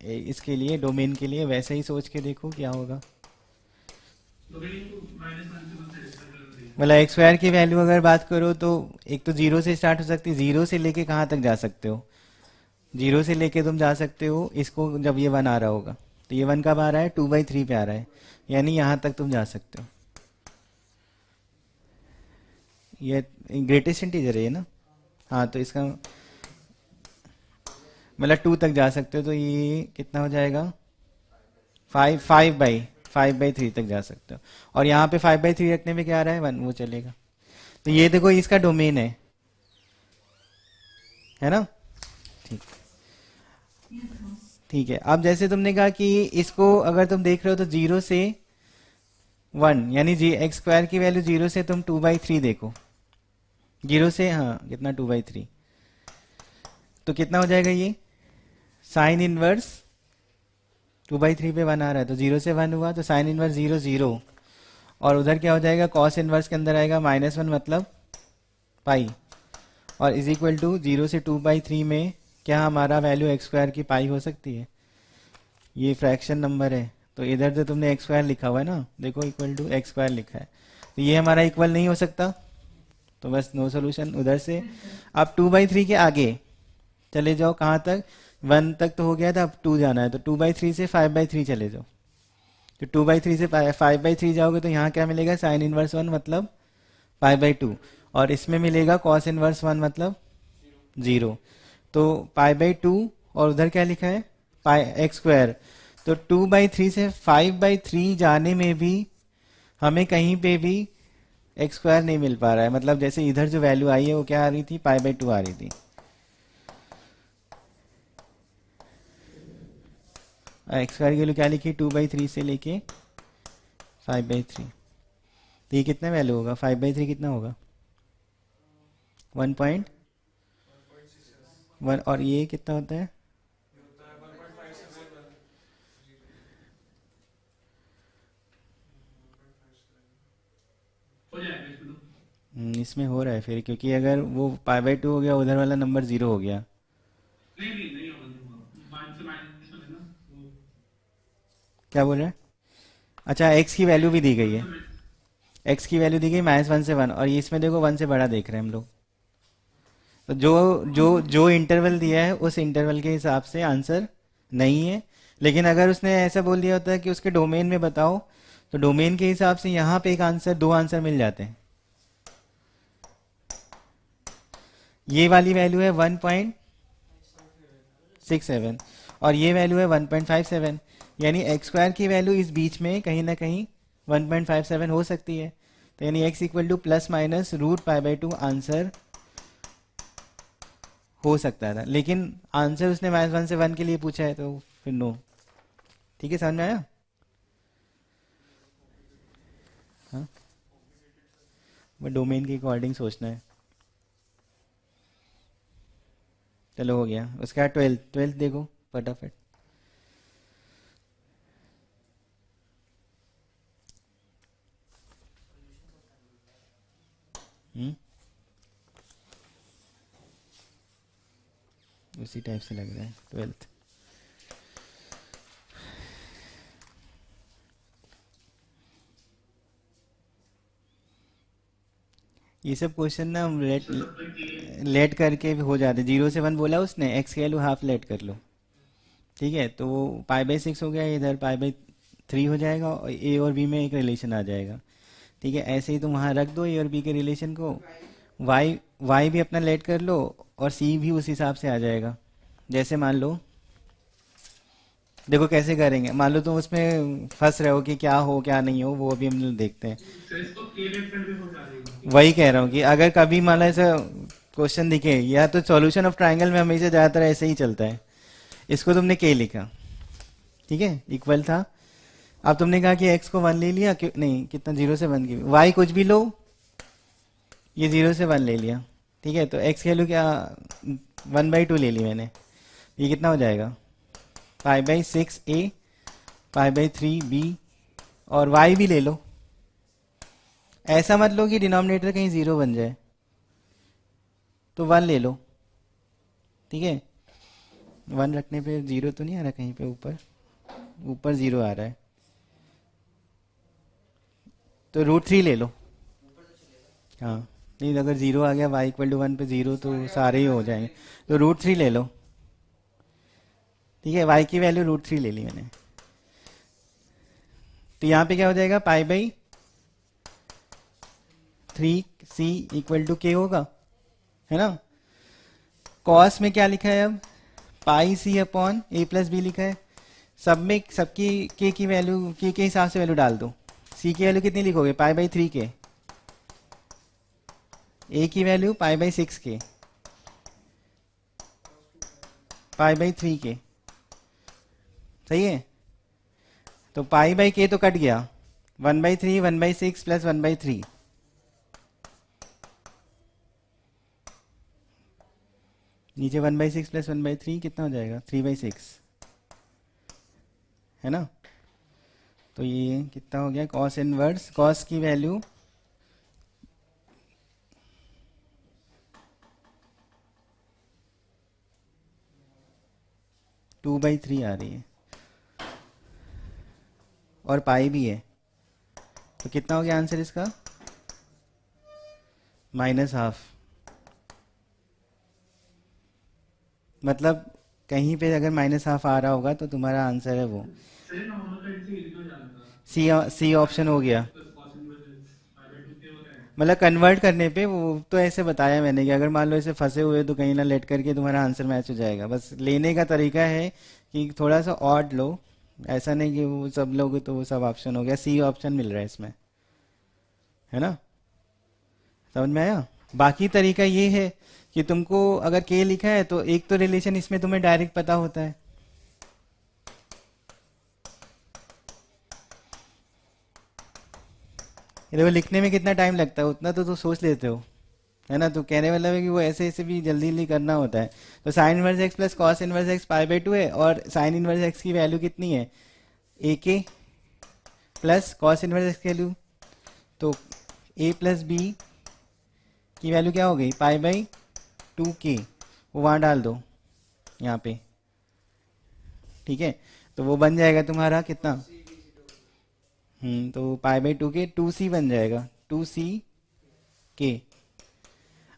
इसके लिए, डोमेन के लिए, वैसे ही सोच के देखो क्या होगा। डोमेन को -1 से 1 सेटिस्फाई कर रही है। मतलब एक्स स्क्वायर की वैल्यू अगर बात करो तो एक तो जीरो से स्टार्ट हो सकती है, जीरो से लेके कहाँ तक जा सकते हो? जीरो से लेके तुम जा सकते हो इसको, जब ये वन आ रहा होगा तो ये वन कब आ रहा है? 2/3 पे आ रहा है, यानी यहाँ तक तुम जा सकते हो। ये ग्रेटेस्ट इंटीजर है ये ना। हाँ, तो इसका मतलब 2 तक जा सकते हो, तो ये कितना हो जाएगा? 5/3 तक जा सकते हो। और यहाँ पे 5/3 रखने में क्या आ रहा है? 1, वो चलेगा। तो ये देखो इसका डोमेन है ना। ठीक, ठीक है। अब जैसे तुमने कहा कि इसको अगर तुम देख रहे हो तो जीरो से वन, यानी जी एक्स स्क्वायर की वैल्यू जीरो से तुम 2/3 देखो, जीरो से, हाँ कितना 2/3, तो कितना हो जाएगा ये? साइन इनवर्स 2/3 पे 1 आ रहा है, तो जीरो से 1 हुआ, तो साइन इनवर्स जीरो जीरो, और उधर क्या हो जाएगा? कॉस इनवर्स के अंदर आएगा -1 मतलब पाई, और इज इक्वल टू जीरो से 2/3 में क्या हमारा वैल्यू एक्स स्क्वायर की पाई हो सकती है? ये फ्रैक्शन नंबर है, तो इधर तो तुमने एक्स स्क्वायर लिखा हुआ है ना, देखो इक्वल टू एक्स स्क्वायर लिखा है, तो ये हमारा इक्वल नहीं हो सकता, तो बस नो सोल्यूशन उधर से। अब 2/3 के आगे चले जाओ, कहाँ तक? 1 तक तो हो गया था, अब 2 जाना है, तो 2/3 से 5/3 चले जाओ, तो 2/3 से 5/3 जाओगे तो यहाँ क्या मिलेगा? साइन इनवर्स 1 मतलब π/2, और इसमें मिलेगा कॉस इनवर्स 1 मतलब जीरो, तो π/2, और उधर क्या लिखा है? पाई एक्स स्क्वायर, तो 2/3 से 5/3 जाने में भी हमें कहीं पे भी एक्स स्क्वायर नहीं मिल पा रहा है। मतलब जैसे इधर जो वैल्यू आई है वो क्या आ रही थी? π/2 आ रही थी। एक्स स्क्वायर की वैल्यू क्या लिखी? 2/3 से लेके 5/3, तो ये कितना वैल्यू होगा? 5/3 कितना होगा? 1.1, और ये कितना होता है? इसमें हो रहा है फिर, क्योंकि अगर वो पाई बाई 2 हो गया, उधर वाला नंबर 0 हो गया। नहीं होगा, नहीं होगा, 1 से -1 है ना वो। क्या बोल रहे हैं? अच्छा, एक्स की वैल्यू भी दी गई 1 है। से एक्स की वैल्यू दी गई -1 से 1, और ये इसमें देखो 1 से बड़ा देख रहे हैं हम लोग। तो जो जो जो इंटरवल दिया है उस इंटरवल के हिसाब से आंसर नहीं है। लेकिन अगर उसने ऐसा बोल दिया होता है कि उसके डोमेन में बताओ, तो डोमेन के हिसाब से यहाँ पे एक आंसर, दो आंसर मिल जाते हैं। ये वाली वैल्यू है 1.67 और ये वैल्यू है 1.57, यानी एक्स स्क्वायर की वैल्यू इस बीच में कहीं ना कहीं 1.57 हो सकती है। तो यानी x equal to plus minus root pi by 2 answer हो सकता था, लेकिन आंसर उसने -1 से 1 के लिए पूछा है, तो फिर नो। ठीक है, समझ में आया? हाँ, वो डोमेन के अकॉर्डिंग सोचना है। चलो हो गया। उसका 12th देखो फटाफट। हम्म, उसी टाइप से लग रहा है 12th। ये सब क्वेश्चन ना हम लेट अच्छा तब तक ये लेट करके भी हो जाते। 0 से 1 बोला उसने, एक्स की वैल्यू हाफ लेट कर लो। ठीक है, तो वो पाई बाई 6 हो गया, इधर पाई बाई 3 हो जाएगा, और ए और बी में एक रिलेशन आ जाएगा। ठीक है, ऐसे ही तुम वहाँ रख दो ए और बी के रिलेशन को। वाई वाई भी अपना लेट कर लो, और सी भी उस हिसाब से आ जाएगा। जैसे मान लो, देखो कैसे करेंगे। मान लो तुम उसमें फंस रहे हो कि क्या हो क्या नहीं हो, वो अभी हम लोग देखते हैं। तो इसको के लेट कर भी हो जाएगा। वही कह रहा हूँ कि अगर कभी मान लो ऐसा क्वेश्चन दिखे, या तो सॉल्यूशन ऑफ ट्रायंगल में हमेशा ज़्यादातर ऐसे ही चलता है। इसको तुमने के लिखा, ठीक है, इक्वल था। अब तुमने कहा कि एक्स को 1 ले लिया, क्यों नहीं, कितना 0 से 1 की, वाई कुछ भी लो, ये 0 से 1 ले लिया। ठीक है, तो एक्स की वैल्यू क्या, 1/2 ले ली मैंने। ये कितना हो जाएगा, pi by 6a, pi by 3b, और वाई भी ले लो। ऐसा मत लो कि डिनोमिनेटर कहीं 0 बन जाए, तो 1 ले लो। ठीक है, 1 रखने पे 0 तो नहीं आ रहा कहीं पे, ऊपर ऊपर 0 आ रहा है, तो √3 ले लो। हाँ, नहीं अगर 0 आ गया y इक्वल टू 1 पे 0, तो सारे ही हो जाएंगे। तो √3 ले लो। ठीक है, y की वैल्यू √3 ले ली मैंने। तो यहाँ पे क्या हो जाएगा, pi by 3c equal to k होगा, है ना। कॉस में क्या लिखा है अब, pi c upon a plus b लिखा है। सब में सबकी k की वैल्यू, k के हिसाब से वैल्यू डाल दो। c की वैल्यू कितनी लिखोगे, पाई बाई 3k। a की value pi by 6k, pi by 3k। सही है, तो पाई बाई k तो कट गया, 1/3 1/6 प्लस 1/3। नीचे 1/6 प्लस 1/3 कितना हो जाएगा, 3/6, है ना। तो ये कितना हो गया, कॉस इनवर्स, कॉस की वैल्यू 2/3 आ रही है, और पाई भी है। तो कितना हो गया आंसर इसका, -½ मतलब कहीं पे अगर -½ आ रहा होगा तो तुम्हारा आंसर है वो सही ना होना था, इसे लिखा जाता। सी। सी ऑप्शन हो गया। cos inverse π/2 के होता है। मतलब कन्वर्ट करने पे वो तो ऐसे बताया मैंने कि अगर मान लो ऐसे फंसे हुए तो कहीं ना लेट करके तुम्हारा आंसर मैच हो जाएगा। बस लेने का तरीका है कि थोड़ा सा ऑड लो, ऐसा नहीं कि वो सब लोग तो वो सब ऑप्शन हो गया। सी ऑप्शन मिल रहा है इसमें, है ना, समझ में आया। बाकी तरीका ये है कि तुमको अगर के लिखा है तो एक तो रिलेशन इसमें तुम्हें डायरेक्ट पता होता है, ये देखो लिखने में कितना टाइम लगता है, उतना तो सोच लेते हो, है ना। तो कहने वाला है कि वो ऐसे ऐसे भी जल्दी जल्दी करना होता है। तो sine inverse x plus cos inverse x π/2 है, और साइन इनवर्स एक्स की वैल्यू कितनी है, ak plus cos inverse x की वैल्यू, तो a प्लस बी की वैल्यू क्या हो गई, पाई बाई 2k, वो वहाँ डाल दो यहाँ पे, ठीक है। तो वो बन जाएगा तुम्हारा कितना, तो पाई बाई 2k 2c बन जाएगा, 2c k।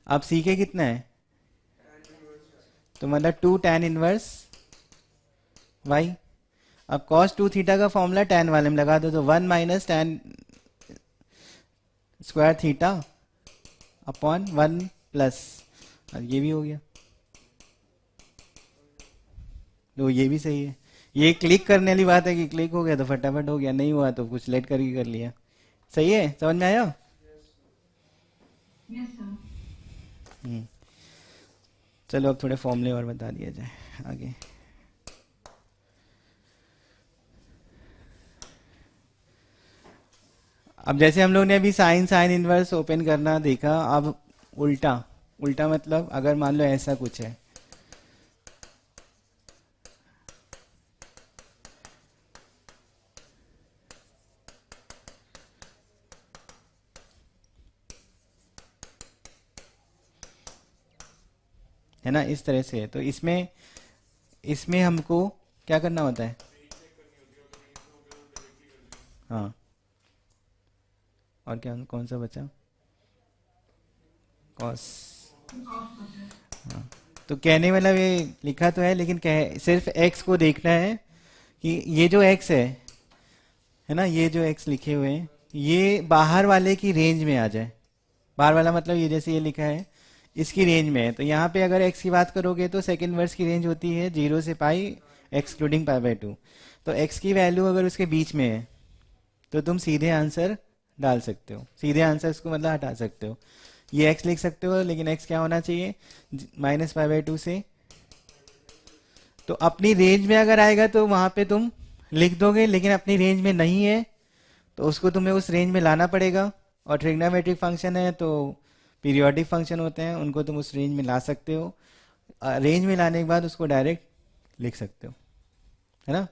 अब ck कितना है, तो मतलब 2 tan इनवर्स y। अब cos 2 थीटा का फॉर्मूला tan वाले में लगा दो, तो 1 minus tan square theta upon 1 plus, और ये भी हो गया, तो ये भी सही है। ये क्लिक करने वाली बात है कि क्लिक हो गया तो फटाफट हो गया, नहीं हुआ तो कुछ लेट करके कर लिया। सही है, समझ में आया? Yes sir. चलो अब थोड़े फॉर्मूले और बता दिया जाए आगे। अब जैसे हम लोग ने अभी साइन इनवर्स ओपन करना देखा, अब उल्टा, उल्टा मतलब अगर मान लो ऐसा कुछ है ना, इस तरह से है, तो इसमें इसमें हमको क्या करना होता है, हाँ, और क्या, कौन सा बचा, कॉस, हाँ। तो कहने वाला ये लिखा तो है, लेकिन सिर्फ x को देखना है कि ये जो x है ना, ये जो x लिखे हुए हैं ये बाहर वाले की रेंज में आ जाए। बाहर वाला मतलब ये जैसे ये लिखा है इसकी रेंज में है, तो यहाँ पे अगर x की बात करोगे तो सेकंड वर्स की रेंज होती है 0 से पाई एक्सक्लूडिंग पाई बाई 2। तो x की वैल्यू अगर उसके बीच में है तो तुम सीधे आंसर डाल सकते हो, सीधे आंसर इसको मतलब हटा सकते हो, ये x लिख सकते हो, लेकिन x क्या होना चाहिए, माइनस पाई बाई 2 से। तो अपनी रेंज में अगर आएगा तो वहां पे तुम लिख दोगे, लेकिन अपनी रेंज में नहीं है तो उसको तुम्हें उस रेंज में लाना पड़ेगा, और ट्रिग्नोमेट्रिक फंक्शन है तो पीरियोडिक फंक्शन होते हैं, उनको तुम उस रेंज में ला सकते हो, रेंज में लाने के बाद उसको डायरेक्ट लिख सकते हो, है ना।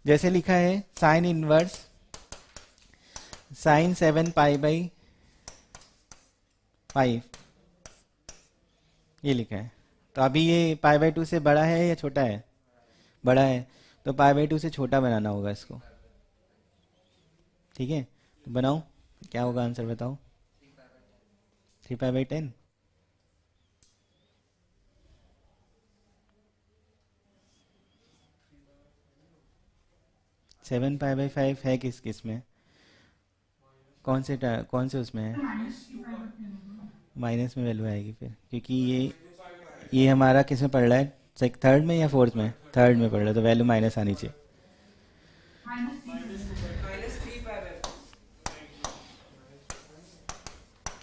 जैसे लिखा है sign inverse sign 7 pi by 5, ये लिखा है। तो अभी ये पाई बाई 2 से बड़ा है या छोटा है, बड़ा है, तो पाई बाई 2 से छोटा बनाना होगा इसको, ठीक है। तो बनाओ, क्या होगा आंसर बताओ, 3 pi by 10, seven pi by 5 है किस किस में, कौन से उसमें है, माइनस में वैल्यू आएगी फिर, क्योंकि ये हमारा किस में पड़ रहा है, थर्ड में या फोर्थ में, थर्ड में पड़ रहा है, तो वैल्यू माइनस आनी चाहिए।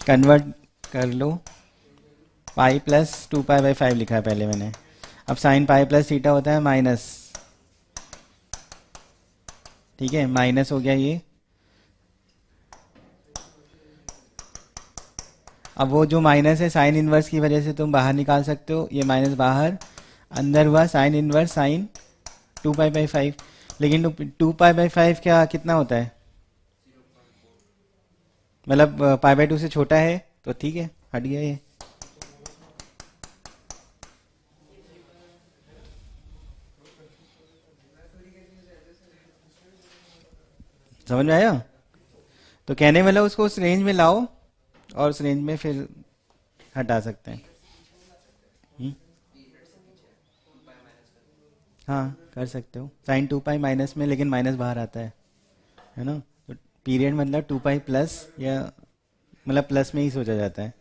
कन्वर्ट कर लो, पाई प्लस 2 पाई बाई 5 लिखा है पहले मैंने, अब साइन पाई प्लस थीटा होता है माइनस, ठीक है, माइनस हो गया ये। अब वो जो माइनस है साइन इनवर्स की वजह से तुम बाहर निकाल सकते हो, ये माइनस बाहर, अंदर हुआ sign inverse sign 2 pi by 5, लेकिन 2 पाई बाई 5 क्या कितना होता है, मतलब पाई बाई 2 से छोटा है, तो ठीक है, हट गया ये। समझ में आया? तो कहने वाला उसको उस रेंज में लाओ और उस रेंज में फिर हटा सकते हैं। हाँ कर सकते हो, साइन 2 पाई माइनस में, लेकिन माइनस बाहर आता है ना, तो पीरियड मतलब 2 पाई प्लस, या मतलब प्लस में ही सोचा जाता है,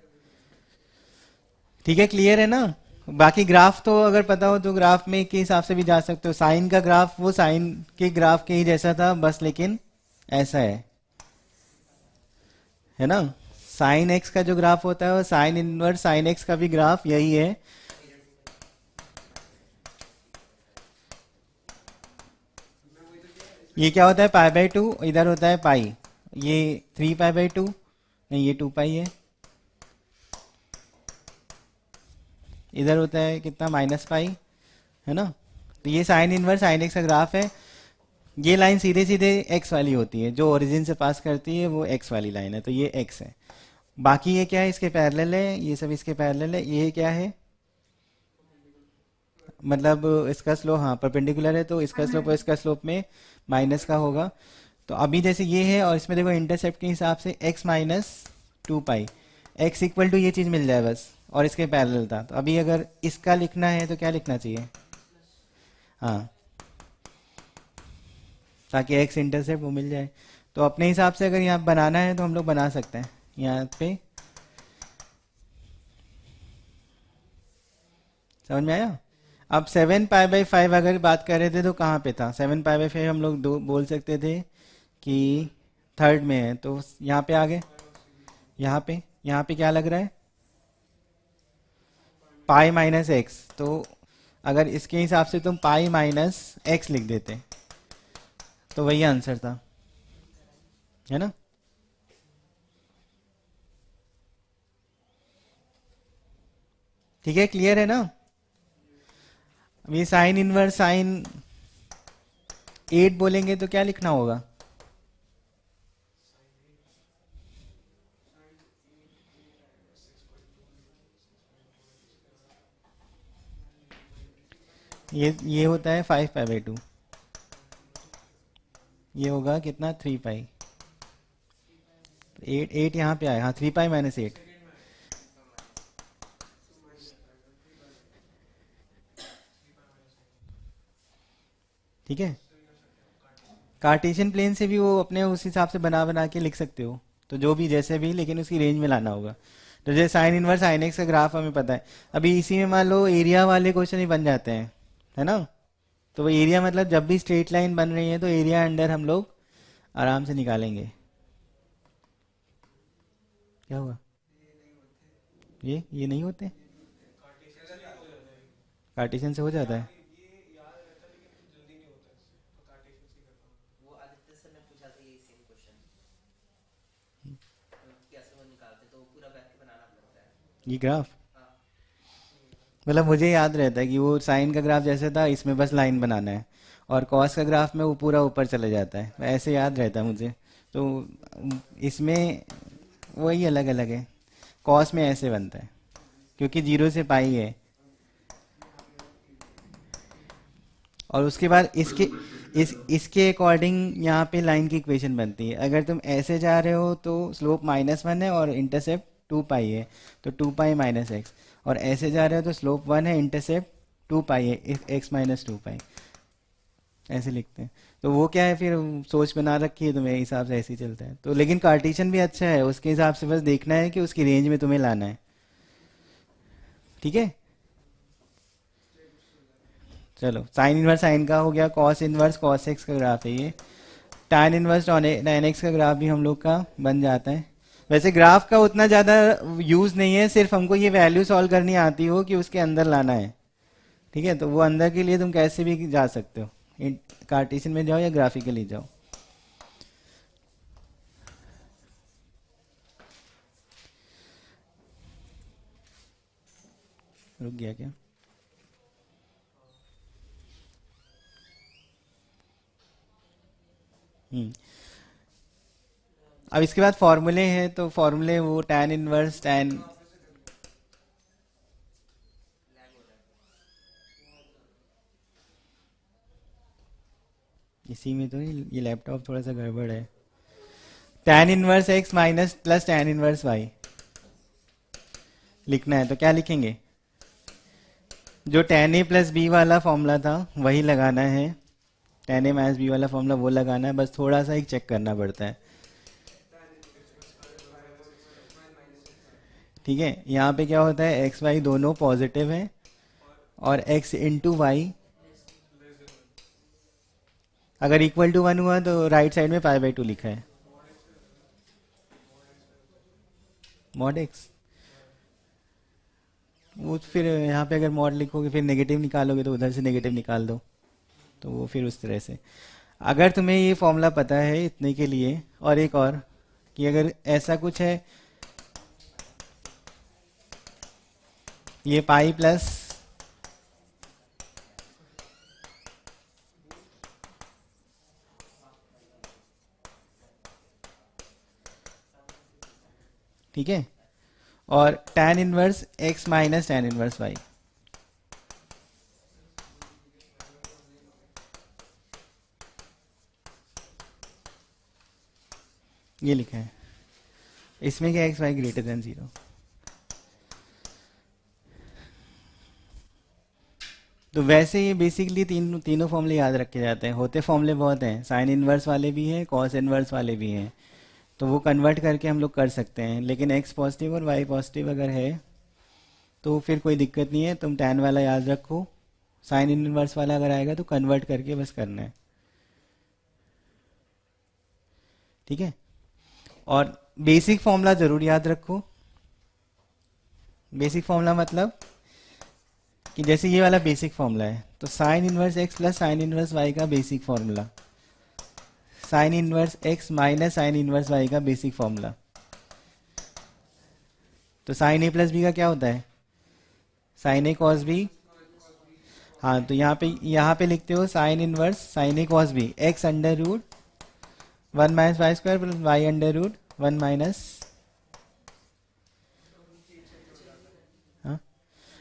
ठीक है, क्लियर है ना। बाकी ग्राफ तो अगर पता हो तो ग्राफ में के हिसाब से भी जा सकते हो, साइन का ग्राफ वो साइन के ग्राफ के ही जैसा था बस, लेकिन ऐसा है ना, साइन एक्स का जो ग्राफ होता है वो साइन इनवर्स साइन एक्स का भी ग्राफ यही है। ये क्या होता है, पाई बाई 2, इधर होता है पाई, ये 3 पाई बाई 2, नहीं ये 2 पाई है, इधर होता है कितना, माइनस पाई, है ना। तो ये साइन इनवर्स साइन एक्स का ग्राफ है, ये लाइन सीधे सीधे एक्स वाली होती है, जो ओरिजिन से पास करती है वो एक्स वाली लाइन है, तो ये एक्स है। बाकी ये क्या है, इसके पैरेलल है, ये सब इसके पैरेलल है, ये क्या है, मतलब इसका स्लोप, हाँ परपेंडिकुलर है, तो इसका स्लोप और इसका स्लोप में माइनस का होगा। तो अभी जैसे ये है और इसमें देखो इंटरसेप्ट के हिसाब से x minus 2 pi, x equal to ये चीज़ मिल जाए बस, और इसके पैरेलल था। तो अभी अगर इसका लिखना है तो क्या लिखना चाहिए, हाँ, ताकि x इंटरसेप्ट वो मिल जाए। तो अपने हिसाब से अगर यहाँ बनाना है तो हम लोग बना सकते हैं यहाँ पे। समझ में आया। अब 7 पाई/5 अगर बात कर रहे थे तो कहाँ पे था, 7 पाई/5 हम लोग दो बोल सकते थे कि थर्ड में है, तो यहाँ पे आ गए। यहाँ पे क्या लग रहा है, पाई माइनस एक्स। तो अगर इसके हिसाब से तुम पाई माइनस एक्स लिख देते तो वही आंसर था, है ना। ठीक है, क्लियर है ना। अब ये साइन इनवर्स साइन 8 बोलेंगे तो क्या लिखना होगा, ये होता है 5 पाई/2, ये होगा कितना 3 पाई। 8 यहाँ पे आया, हाँ 3 पाई-8। ठीक है, कार्टेशियन प्लेन से भी वो अपने उस हिसाब से बना बना के लिख सकते हो, तो जो भी जैसे भी, लेकिन उसकी रेंज में लाना होगा। तो जैसे साइन इनवर्स साइन एक्स का ग्राफ हमें पता है, अभी इसी में मान लो एरिया वाले क्वेश्चन ही बन जाते हैं, है ना। तो वो एरिया मतलब जब भी स्ट्रेट लाइन बन रही है तो एरिया अंडर हम लोग आराम से निकालेंगे। क्या हुआ, ये नहीं होते, कार्टेशियन से हो जाता है। वो आदित्य सर ने पूछा था ये सेम क्वेश्चन, कैसे वो निकालते, तो वो पूरा बैठ के बनाना पड़ता है। ये ग्राफ हाँ। मतलब मुझे याद रहता है कि वो साइन का ग्राफ जैसे था, इसमें बस लाइन बनाना है, और कॉस का ग्राफ में वो पूरा ऊपर चले जाता है, ऐसे याद रहता है मुझे। तो इसमें वही अलग अलग है, कॉस में ऐसे बनता है क्योंकि 0 से पाई है, और उसके बाद इसके अकॉर्डिंग यहाँ पे लाइन की इक्वेशन बनती है। अगर तुम ऐसे जा रहे हो तो स्लोप -1 है और इंटरसेप्ट 2 पाई है, तो 2 पाई-x। और ऐसे जा रहे हो तो स्लोप 1 है, इंटरसेप्ट 2 पाई है, x-2 पाई। ऐसे लिखते हैं। तो वो क्या है, फिर सोच बना रखी है तो मेरे हिसाब से ऐसे ही चलता है। तो लेकिन कार्टेशियन भी अच्छा है, उसके हिसाब से बस देखना है कि उसकी रेंज में तुम्हें लाना है। ठीक है, चलो साइन इनवर्स साइन का हो गया, कॉस इनवर्स कॉस एक्स का ग्राफ है ये, tan इनवर्स tan एक्स का ग्राफ भी हम लोग का बन जाता है। वैसे ग्राफ का उतना ज़्यादा यूज़ नहीं है, सिर्फ हमको ये वैल्यू सॉल्व करनी आती हो कि उसके अंदर लाना है। ठीक है, तो वो अंदर के लिए तुम कैसे भी जा सकते हो, कार्टेशियन में जाओ या ग्राफिकली जाओ। रुक गया क्या, हम्म। अब इसके बाद फॉर्मूले हैं, तो फॉर्मूले वो tan इनवर्स tan, इसी में तो ये लैपटॉप थोड़ा सा गड़बड़ है। tan inverse x minus plus tan inverse y लिखना है, तो क्या लिखेंगे, जो tan a प्लस बी वाला फॉर्मूला था वही लगाना है, tan a माइनस बी वाला फॉर्मूला वो लगाना है, बस थोड़ा सा ही चेक करना पड़ता है। ठीक है, यहाँ पे क्या होता है, एक्स वाई दोनों पॉजिटिव हैं, और x इंटू वाई अगर इक्वल टू 1 हुआ तो राइट साइड में पाई/2 लिखा है, मॉड एक्स। वो फिर यहाँ पे अगर मॉड लिखोगे फिर नेगेटिव निकालोगे तो उधर से नेगेटिव निकाल दो, तो वो फिर उस तरह से। अगर तुम्हें ये फॉर्मूला पता है इतने के लिए, और एक और कि अगर ऐसा कुछ है, ये पाई प्लस ठीक है, और tan inverse x minus tan inverse y। ये लिखा है इसमें क्या x y ग्रेटर देन 0। तो वैसे ये बेसिकली तीनों फॉर्मूले याद रखे जाते हैं। होते फॉर्मूले बहुत हैं, साइन इनवर्स वाले भी हैं, कॉस इनवर्स वाले भी हैं, तो वो कन्वर्ट करके हम लोग कर सकते हैं। लेकिन x पॉजिटिव और y पॉजिटिव अगर है तो फिर कोई दिक्कत नहीं है, तुम tan वाला याद रखो, साइन इनवर्स वाला अगर आएगा तो कन्वर्ट करके बस करना है, ठीक है। और बेसिक फॉर्मूला जरूर याद रखो। बेसिक फॉर्मूला मतलब कि जैसे ये वाला बेसिक फॉर्मूला है, तो sine inverse x plus sine inverse y का basic formula, sign inverse x minus sine inverse y का बेसिक फॉर्मूला। तो साइन a प्लस बी का क्या होता है, साइन ए कॉस बी। हाँ, तो यहाँ पे लिखते हो sine inverse sine a cos b x under root 1 minus y square plus y under root 1 minus,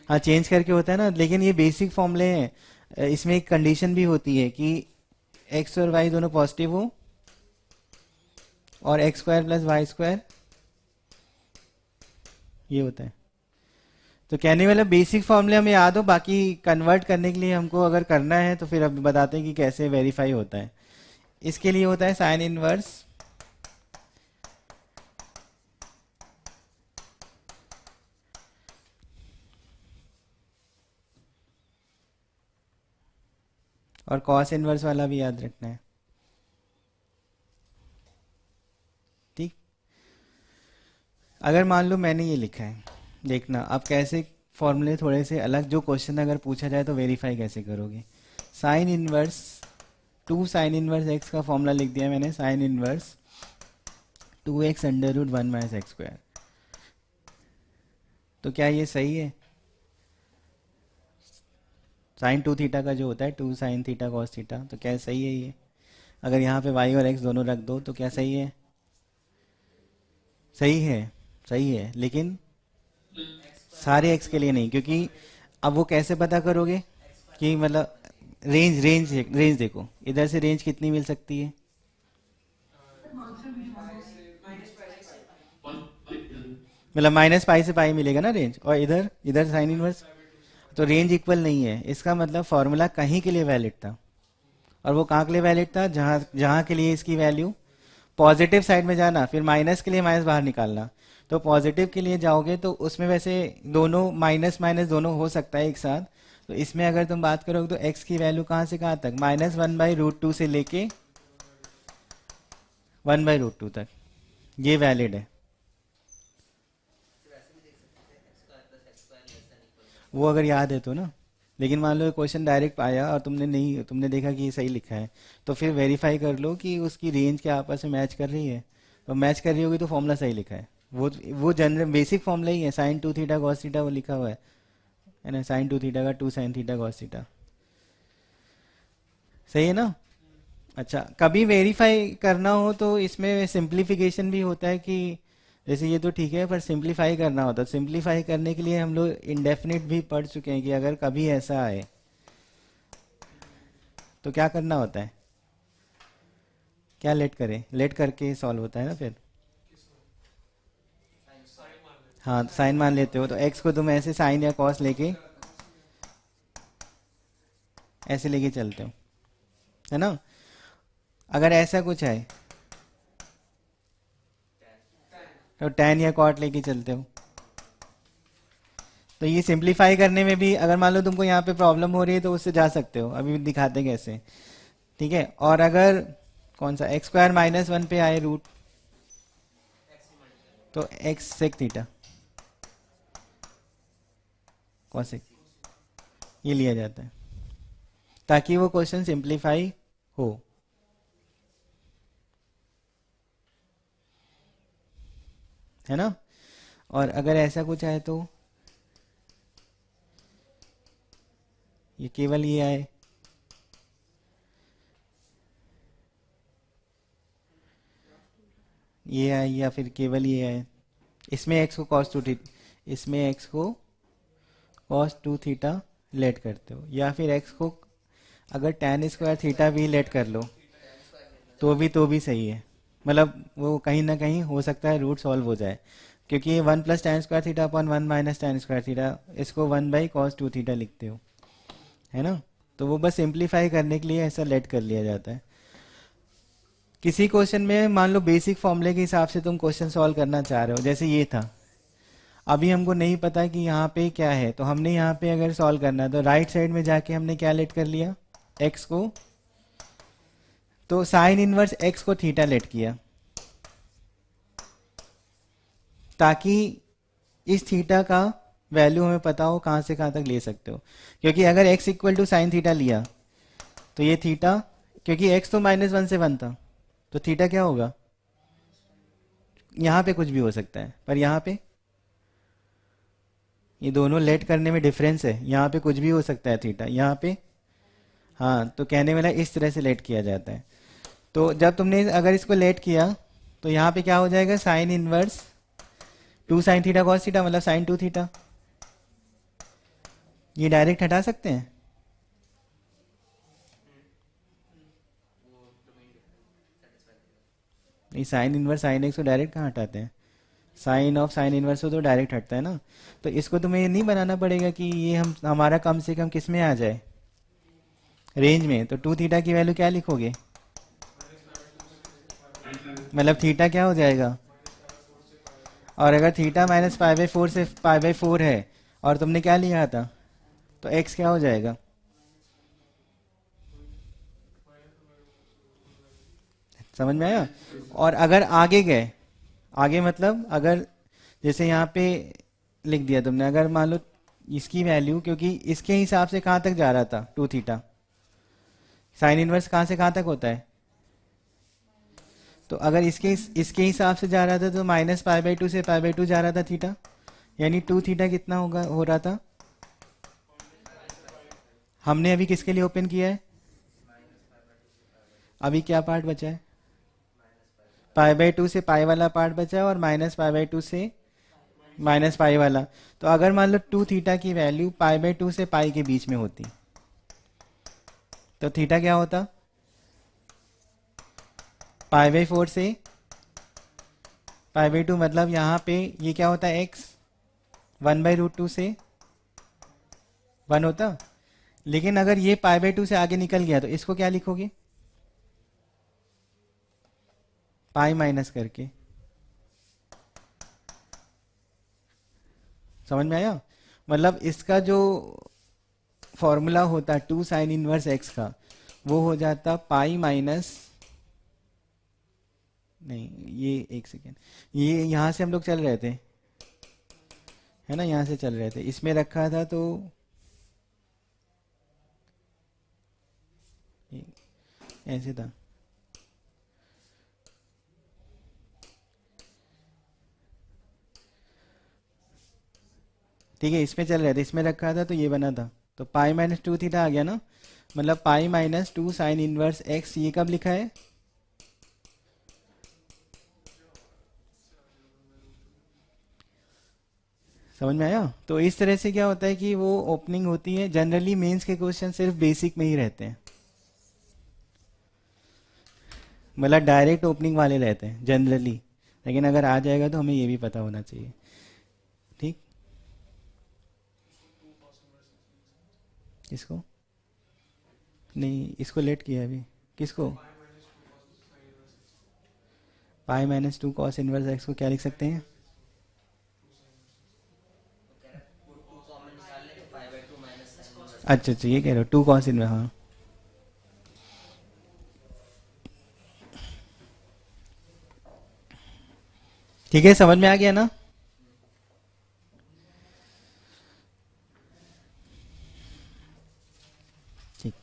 हाँ चेंज करके होता है ना। लेकिन ये बेसिक फॉर्मूले हैं, इसमें एक कंडीशन भी होती है कि x और y दोनों पॉजिटिव हो और x square plus y square, ये होता है। तो कहने वाला बेसिक फॉर्मूले हमें याद हो, बाकी कन्वर्ट करने के लिए हमको अगर करना है तो फिर अब बताते हैं कि कैसे वेरीफाई होता है। इसके लिए होता है साइन इनवर्स और कॉस इनवर्स वाला भी याद रखना है, ठीक। अगर मान लो मैंने ये लिखा है, देखना अब कैसे फॉर्मूले थोड़े से अलग, जो क्वेश्चन अगर पूछा जाए तो वेरीफाई कैसे करोगे। Sine inverse 2 sine inverse x का फॉर्मूला लिख दिया मैंने, sine inverse 2x under root 1 minus x square. तो क्या ये सही है? साइन 2 थीटा का जो होता है 2 साइन थीटा कॉस थीटा, तो क्या सही है ये? अगर यहाँ पे y और x दोनों रख दो तो क्या सही है? सही है, सही है, लेकिन सारे x के लिए नहीं, क्योंकि अब वो कैसे पता करोगे कि मतलब रेंज देखो, इधर से रेंज कितनी मिल सकती है? मतलब माइनस पाई से पाई मिलेगा ना रेंज, और इधर इधर साइन इनवर्स, तो रेंज इक्वल नहीं है। इसका मतलब फॉर्मूला कहीं के लिए वैलिड था, और वो कहाँ के लिए वैलिड था? जहाँ जहाँ के लिए इसकी वैल्यू पॉजिटिव साइड में जाना, फिर माइनस के लिए माइनस बाहर निकालना। तो पॉजिटिव के लिए जाओगे तो उसमें वैसे दोनों माइनस माइनस दोनों हो सकता है एक साथ। तो इसमें अगर तुम बात करोगे तो x की वैल्यू कहाँ से कहाँ तक, -1/√2 से लेके 1/√2 तक, ये वैलिड है। वैसे भी देख सकते थे x square plus x square less than equal. वो अगर याद है तो ना। लेकिन मान लो क्वेश्चन डायरेक्ट आया और तुमने देखा कि ये सही लिखा है, तो फिर वेरीफाई कर लो कि उसकी रेंज क्या आपस में मैच कर रही है। तो मैच कर रही होगी तो फॉर्मूला सही लिखा है। वो जनरल बेसिक फॉर्मूला ही है, साइन 2 थीटा कॉस थीटा वो लिखा हुआ है ना, साइन 2 थीटा का 2 साइन थीटा कॉस थीटा, सही है ना। अच्छा, कभी वेरीफाई करना हो तो इसमें सिंप्लीफिकेशन भी होता है, कि जैसे ये तो ठीक है पर सिंप्लीफाई करना होता है। सिंप्लीफाई करने के लिए हम लोग इंडेफिनिट भी पढ़ चुके हैं कि अगर कभी ऐसा आए तो क्या करना होता है, क्या लेट करें, लेट करके सॉल्व होता है ना फिर। हाँ, साइन मान लेते हो तो एक्स को तुम ऐसे साइन या कॉस लेके ऐसे लेके चलते हो, है ना। अगर ऐसा कुछ है तो टैन या कॉट लेके चलते हो। तो ये सिंप्लीफाई करने में भी अगर मान लो तुमको यहाँ पे प्रॉब्लम हो रही है तो उससे जा सकते हो, अभी भी दिखाते कैसे, ठीक है। और अगर कौन सा एक्स स्क्वायर -1 पे आए रूट, तो एक्स सेक थीटा कॉसेक, ये लिया जाता है ताकि वो क्वेश्चन सिंप्लीफाई हो, है ना। और अगर ऐसा कुछ आए तो ये केवल ये आए, ये आए या फिर केवल ये आए, इसमें एक्स को कॉस 2 थीटा, इसमें एक्स को कॉस 2 थीटा लेट करते हो, या फिर एक्स को अगर tan स्क्वायर थीटा भी लेट कर लो तो भी सही है। मतलब वो कहीं ना कहीं हो सकता है रूट सॉल्व हो जाए, क्योंकि ये 1 plus tan square theta upon 1 minus tan square theta, इसको 1 बाई कॉस 2 थीटा लिखते हो, है ना। तो वो बस सिंप्लीफाई करने के लिए ऐसा लेट कर लिया जाता है। किसी क्वेश्चन में मान लो बेसिक फॉर्मूले के हिसाब से तुम क्वेश्चन सॉल्व करना चाह रहे हो, जैसे ये था, अभी हमको नहीं पता कि यहाँ पे क्या है, तो हमने यहाँ पे अगर सॉल्व करना है तो राइट साइड में जाके हमने क्या लेट कर लिया, एक्स को, तो साइन इनवर्स एक्स को थीटा लेट किया, ताकि इस थीटा का वैल्यू हमें पता हो कहाँ से कहाँ तक ले सकते हो। क्योंकि अगर x equal to sine theta लिया तो ये थीटा, क्योंकि x तो -1 से 1 था, तो थीटा क्या होगा, यहाँ पे कुछ भी हो सकता है, पर यहाँ पे ये दोनों लेट करने में डिफरेंस है, यहाँ पे कुछ भी हो सकता है थीटा, यहाँ पे हाँ, तो कहने वाला इस तरह से लेट किया जाता है। तो जब तुमने अगर इसको लेट किया तो यहाँ पे क्या हो जाएगा, sign inverse 2 sine theta cos theta, मतलब साइन 2 थीटा। ये डायरेक्ट हटा सकते हैं, नहीं साइन इनवर्स साइन एक्स को डायरेक्ट कहाँ हटाते हैं, साइन ऑफ साइन इनवर्स को तो डायरेक्ट हटता है ना। तो इसको तुम्हें ये नहीं बनाना पड़ेगा कि ये हमारा कम से कम किस में आ जाए, रेंज में। तो 2 थीटा की वैल्यू क्या लिखोगे, मतलब थीटा क्या हो जाएगा, और अगर थीटा माइनस π/4 से π/4 है और तुमने क्या लिया था, तो x क्या हो जाएगा, समझ में आया। और अगर आगे गए, आगे मतलब अगर जैसे यहाँ पे लिख दिया तुमने, अगर मान लो इसकी वैल्यू, क्योंकि इसके हिसाब से कहाँ तक जा रहा था 2 थीटा, साइन इनवर्स कहाँ से कहाँ तक होता है, तो अगर इसके हिसाब से जा रहा था तो -π/2 से π/2 जा रहा था थीटा, यानी 2 थीटा कितना होगा हो रहा था। हमने अभी किसके लिए ओपन किया है, अभी क्या पार्ट बचा है, π/2 से पाई वाला पार्ट बचा है, और -π/2 से माइनस पाई वाला। तो अगर मान लो 2 थीटा की वैल्यू π/2 से पाई के बीच में होती तो थीटा क्या होता, π/4 से π/2, मतलब यहाँ पे ये क्या होता है, x 1/√2 से 1 होता। लेकिन अगर ये π/2 से आगे निकल गया तो इसको क्या लिखोगे, पाई माइनस करके, समझ में आया। मतलब इसका जो फॉर्मूला होता 2 साइन इनवर्स x का, वो हो जाता पाई माइनस, नहीं ये एक सेकेंड, ये यहाँ से हम लोग चल रहे थे, है ना, यहाँ से चल रहे थे, इसमें रखा था तो ऐसे था, ठीक है, इसमें चल रहे थे, इसमें रखा था तो ये बना था, तो पाई माइनस 2 थीटा आ गया ना, मतलब pi minus 2 sine inverse x, ये कब लिखा है, समझ में आया। तो इस तरह से क्या होता है कि वो ओपनिंग होती है। जनरली मेंस के क्वेश्चन सिर्फ बेसिक में ही रहते हैं, मतलब डायरेक्ट ओपनिंग वाले रहते हैं जनरली, लेकिन अगर आ जाएगा तो हमें ये भी पता होना चाहिए, ठीक। इसको नहीं, इसको लेट किया अभी, किसको, pi minus 2 cos inverse x को क्या लिख सकते हैं, अच्छा ये कह रहे हो 2 कॉस इनवर्स, हाँ ठीक है, समझ में आ गया ना। ठीक,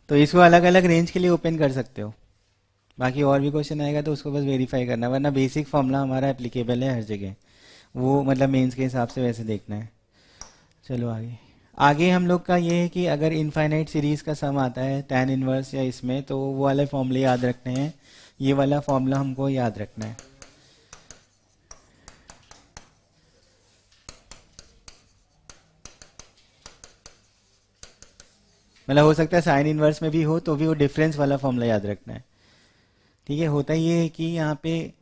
तो इसको अलग अलग रेंज के लिए ओपन कर सकते हो, बाकी और भी क्वेश्चन आएगा तो उसको बस वेरीफाई करना, वरना बेसिक फॉर्मूला हमारा एप्लीकेबल है हर जगह, वो मतलब मेंस के हिसाब से वैसे देखना है। चलो आगे। आगे हम लोग का ये है कि अगर इनफाइनाइट सीरीज का सम आता है tan इनवर्स या इसमें, तो वो वाले फॉर्मूले याद रखने हैं, ये वाला फॉर्मूला हमको याद रखना है। मतलब हो सकता है साइन इनवर्स में भी हो तो भी वो डिफरेंस वाला फॉर्मूला याद रखना है। ठीक है, होता ये है कि यहाँ पे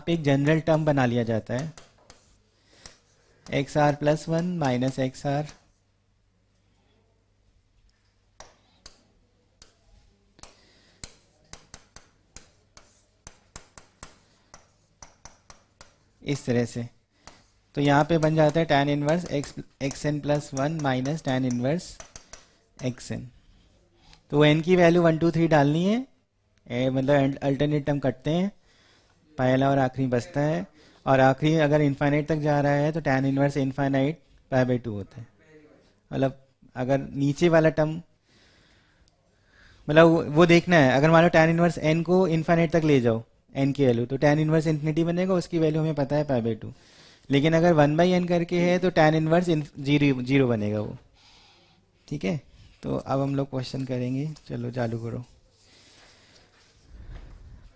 एक जनरल टर्म बना लिया जाता है, x r plus one minus x r, इस तरह से। तो यहाँ पे बन जाता है tan inverse x n plus one minus tan inverse x n. तो n की वैल्यू 1 2 3 डालनी है, मतलब अल्टरनेट टर्म कटते हैं, पहला और आखिरी बचता है, और आखिरी अगर इनफाइनाइट तक जा रहा है तो tan inverse infinite pi by 2 होता है। मतलब अगर नीचे वाला टर्म, मतलब वो देखना है, अगर मान लो tan इनवर्स n को इनफाइनाइट तक ले जाओ n की वैल्यू, तो tan इनवर्स इन्फिनिटी बनेगा, उसकी वैल्यू हमें पता है पाई बाई 2। लेकिन अगर 1/n करके है तो tan इनवर्स जीरो बनेगा वो। ठीक है, तो अब हम लोग क्वेश्चन करेंगे, चलो चालू करो।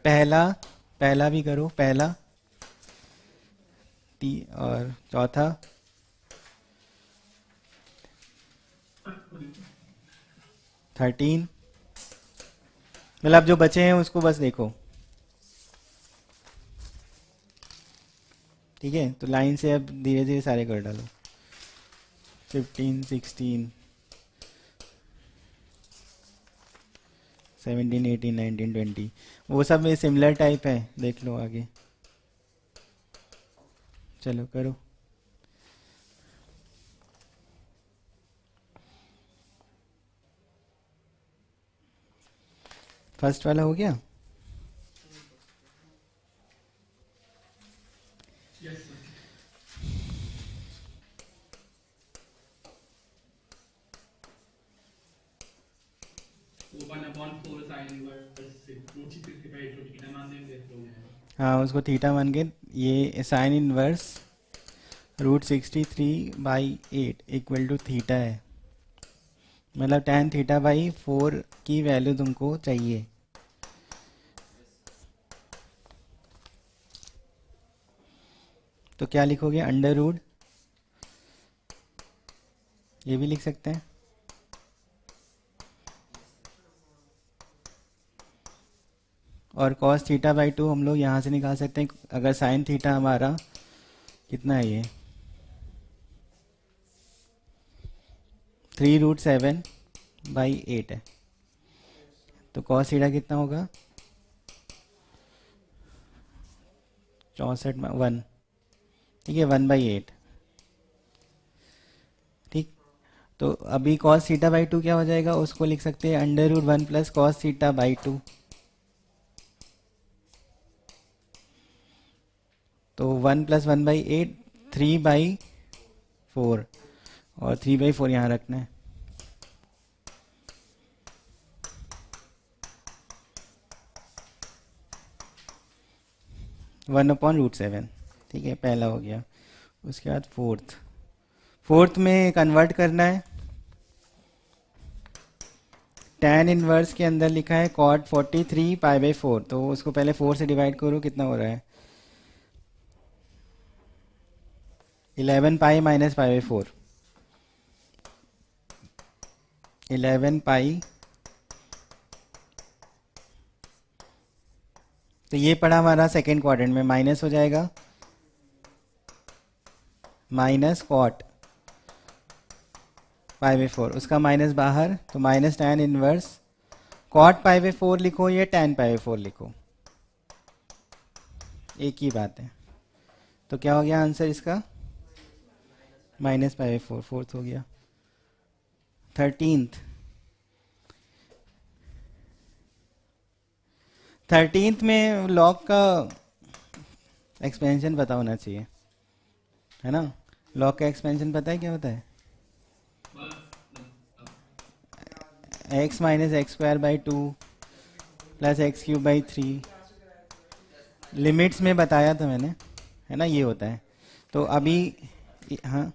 पहला भी करो, पहला और चौथा, 13, मतलब जो बचे हैं उसको बस देखो। ठीक है, तो लाइन से अब धीरे धीरे सारे कर डालो। 15, 16, 17, 18, 19, 20, वो सब में सिमिलर टाइप है, देख लो आगे। चलो करो। फर्स्ट वाला हो गया। Yes sir. वो 1/4 साइन इनवर्स से रूट 65 जो थीटा मान देंगे तो हाँ, उसको थीटा मान के, ये sine inverse √63/8 equal to theta है, मतलब tan थीटा बाई 4 की वैल्यू तुमको चाहिए। तो क्या लिखोगे, अंडर रूट, ये भी लिख सकते हैं, और cos थीटा बाई 2 हम लोग यहाँ से निकाल सकते हैं। अगर साइन थीटा हमारा कितना है, ये 3√7/8 है, तो cos थीटा कितना होगा, 64/1। ठीक है, 1/8। ठीक, तो अभी cos थीटा बाई 2 क्या हो जाएगा, उसको लिख सकते हैं √1 प्लस cos थीटा बाई 2। तो 1 प्लस 1/8, 3/4, और 3/4 यहाँ रखना है। (1/√7). ठीक है, पहला हो गया। उसके बाद फोर्थ में कन्वर्ट करना है। tan इनवर्स के अंदर लिखा है cot 43 π/4, तो उसको पहले 4 से डिवाइड करो, कितना हो रहा है, 11 पाई माइनस π/4, 11 पाई। तो ये पड़ा हमारा सेकेंड क्वाड्रेंट में, माइनस हो जाएगा, माइनस कॉट π/4, उसका माइनस बाहर, तो माइनस tan इनवर्स कॉट π/4 लिखो या tan π/4 लिखो, एक ही बात है। तो क्या हो गया आंसर इसका, माइनस π/4, फोर्थ हो गया। 13th में लॉग का एक्सपेंशन पता होना चाहिए, है ना। लॉग का एक्सपेंशन पता है क्या होता है, x minus x²/2 plus x³/3, limits में बताया था मैंने, है ना, ये होता है। तो अभी हाँ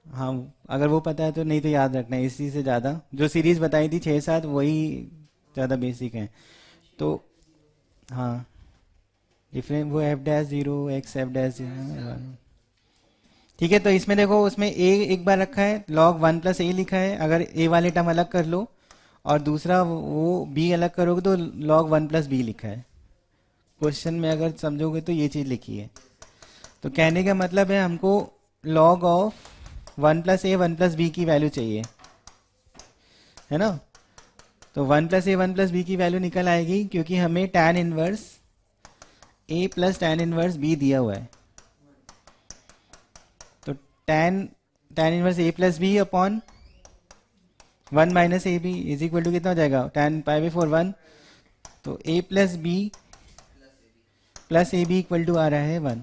हाँ, अगर वो पता है तो, नहीं तो याद रखना है, इसी से ज़्यादा जो सीरीज बताई थी 6-7 वही ज़्यादा बेसिक है। तो हाँ, डिफरेंट वो F dash zero x F dash zero. ठीक है, तो इसमें देखो, उसमें ए एक बार रखा है, लॉग 1 + ए लिखा है, अगर ए वाले टर्म अलग कर लो और दूसरा वो बी अलग करोगे तो लॉग 1 + बी लिखा है। क्वेश्चन में अगर समझोगे तो ये चीज़ लिखी है। तो कहने का मतलब है हमको लॉग ऑफ 1 + ए 1 + बी की वैल्यू चाहिए, है ना। तो 1 + ए 1 + बी की वैल्यू निकल आएगी, क्योंकि हमें tan inverse a plus tan inverse b दिया हुआ है। तो tan inverse a plus b upon 1 - a b is equal to कितना हो जाएगा, tan π/4 1। तो a plus b plus a b equal to आ रहा है 1,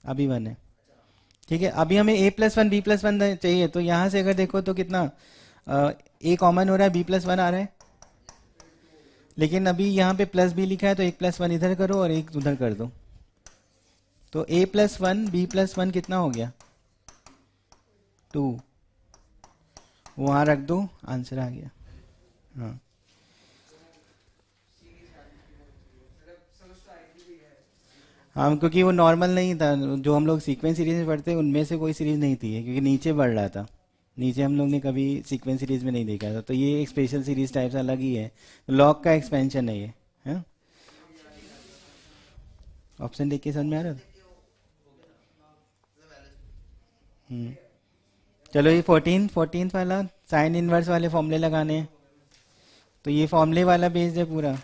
अभी 1 है। ठीक है, अभी हमें a + 1 b + 1 चाहिए, तो यहाँ से अगर देखो तो कितना a कॉमन हो रहा है, b + 1 आ रहा है, लेकिन अभी यहाँ पे प्लस बी लिखा है तो 1 + 1 इधर करो और 1 उधर कर दो। तो a + 1 b + 1 कितना हो गया, 2, वहाँ रख दो, आंसर आ गया। हाँ हाँ, क्योंकि वो नॉर्मल नहीं था, जो हम लोग सीक्वेंस सीरीज में पढ़ते हैं उनमें से कोई सीरीज नहीं थी ये, क्योंकि नीचे बढ़ रहा था। नीचे हम लोग ने कभी सीक्वेंस सीरीज में नहीं देखा था, तो ये एक स्पेशल सीरीज टाइप से अलग ही है, लॉग का एक्सपेंशन है ये, है। ऑप्शन देख के समझ में आ रहा था। हम्म, चलो ये 14 वाला साइन इनवर्स वाले फॉर्मूले लगाने हैं, तो ये फॉर्मूले वाला बेस्ड है पूरा।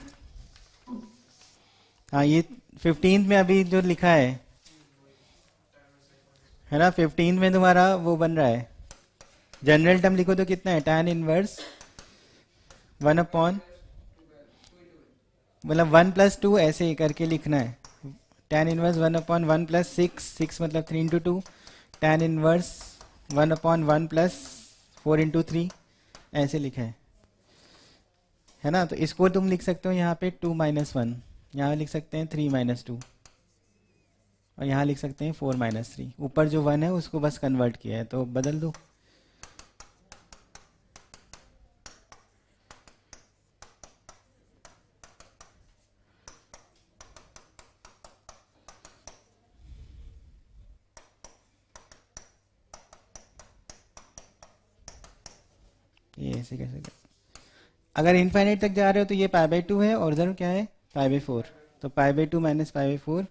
हाँ, ये 15 में अभी जो लिखा है ना, 15 में तुम्हारा वो बन रहा है, जनरल टर्म लिखो तो कितना है, tan इनवर्स 1 अपॉन, मतलब 1 + 2 ऐसे ही करके लिखना है, tan इनवर्स 1 अपॉन 1 + 6, 6 मतलब 3 × 2, tan इनवर्स 1 अपॉन 1 + 4 × 3, ऐसे लिखा है ना। तो इसको तुम लिख सकते हो यहाँ पे 2 - 1, यहाँ लिख सकते हैं 3 - 2, और यहाँ लिख सकते हैं 4 - 3। ऊपर जो 1 है उसको बस कन्वर्ट किया है, तो बदल दो। ये ऐसे कैसे कर, अगर इनफाइनाइट तक जा रहे हो तो ये π/2 है, और इधर क्या है π/4, तो π/2 - π/4।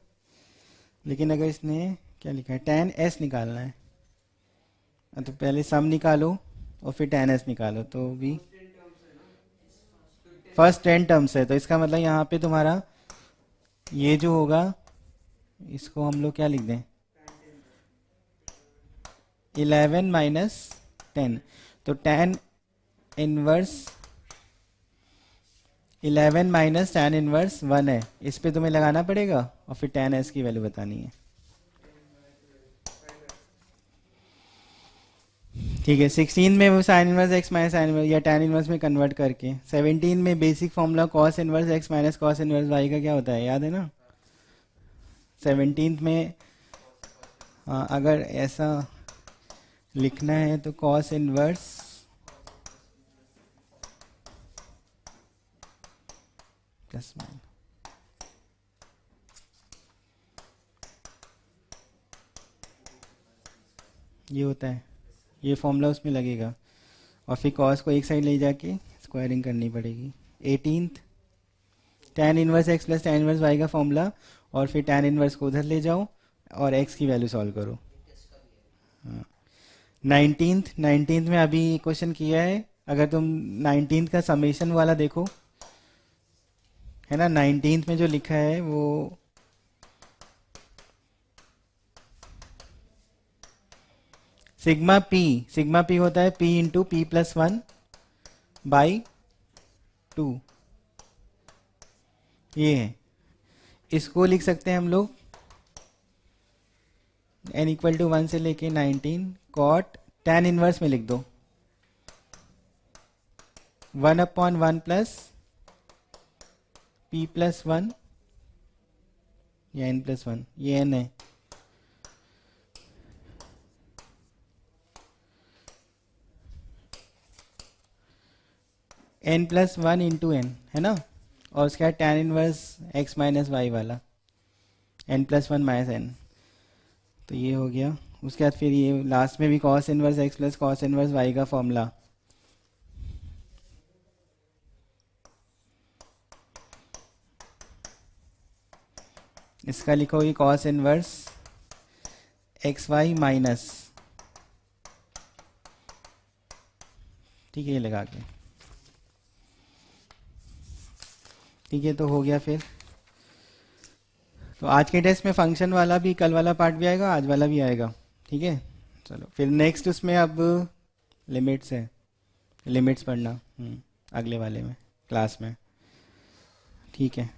लेकिन अगर इसने क्या लिखा है, tan s निकालना है, तो पहले सम निकालो और फिर tan s निकालो, तो भी फर्स्ट 10 टर्म्स है, तो इसका मतलब यहाँ पे तुम्हारा ये जो होगा, इसको हम लोग क्या लिख दें, 11 - 10। तो tan इनवर्स 11 - tan इनवर्स 1 है, इस पे तुम्हें लगाना पड़ेगा और फिर tan s की वैल्यू बतानी है। ठीक है, 16 में वो sign inverse x minus sine inverse या tan इनवर्स में कन्वर्ट करके, 17 में basic formula cos inverse x minus cos inverse y का क्या होता है, याद है ना। 17 में हाँ, अगर ऐसा लिखना है तो cos इनवर्स प्लस माइनस, ये होता है, ये फॉर्मूला उसमें लगेगा, और फिर cos को एक साइड ले जाके स्क्वायरिंग करनी पड़ेगी। 18th tan inverse x plus tan inverse y का फॉर्मूला, और फिर tan इनवर्स को उधर ले जाओ और x की वैल्यू सॉल्व करो। हाँ, 19th में अभी क्वेश्चन किया है, अगर तुम 19th का समेशन वाला देखो, है ना, 19th में जो लिखा है वो सिग्मा पी होता है p इंटू p + 1/2, ये है। इसको लिख सकते हैं हम लोग n = 1 से लेके 19 cot tan इनवर्स में लिख दो 1/1 प्लस p + 1 या n + 1, ये n है, n plus one into n, है ना, और उसके बाद tan inverse x minus y वाला n plus one minus n, तो ये हो गया। उसके बाद फिर ये लास्ट में भी cos inverse x plus cos inverse y का फॉर्मूला, इसका लिखोगे cos inverse x y minus, ठीक है, ये लगा के, ठीक है, तो हो गया फिर। तो आज के टेस्ट में फंक्शन वाला भी, कल वाला पार्ट भी आएगा, आज वाला भी आएगा, ठीक है। चलो फिर नेक्स्ट उसमें अब लिमिट्स है, लिमिट्स पढ़ना अगले वाले में क्लास में, ठीक है।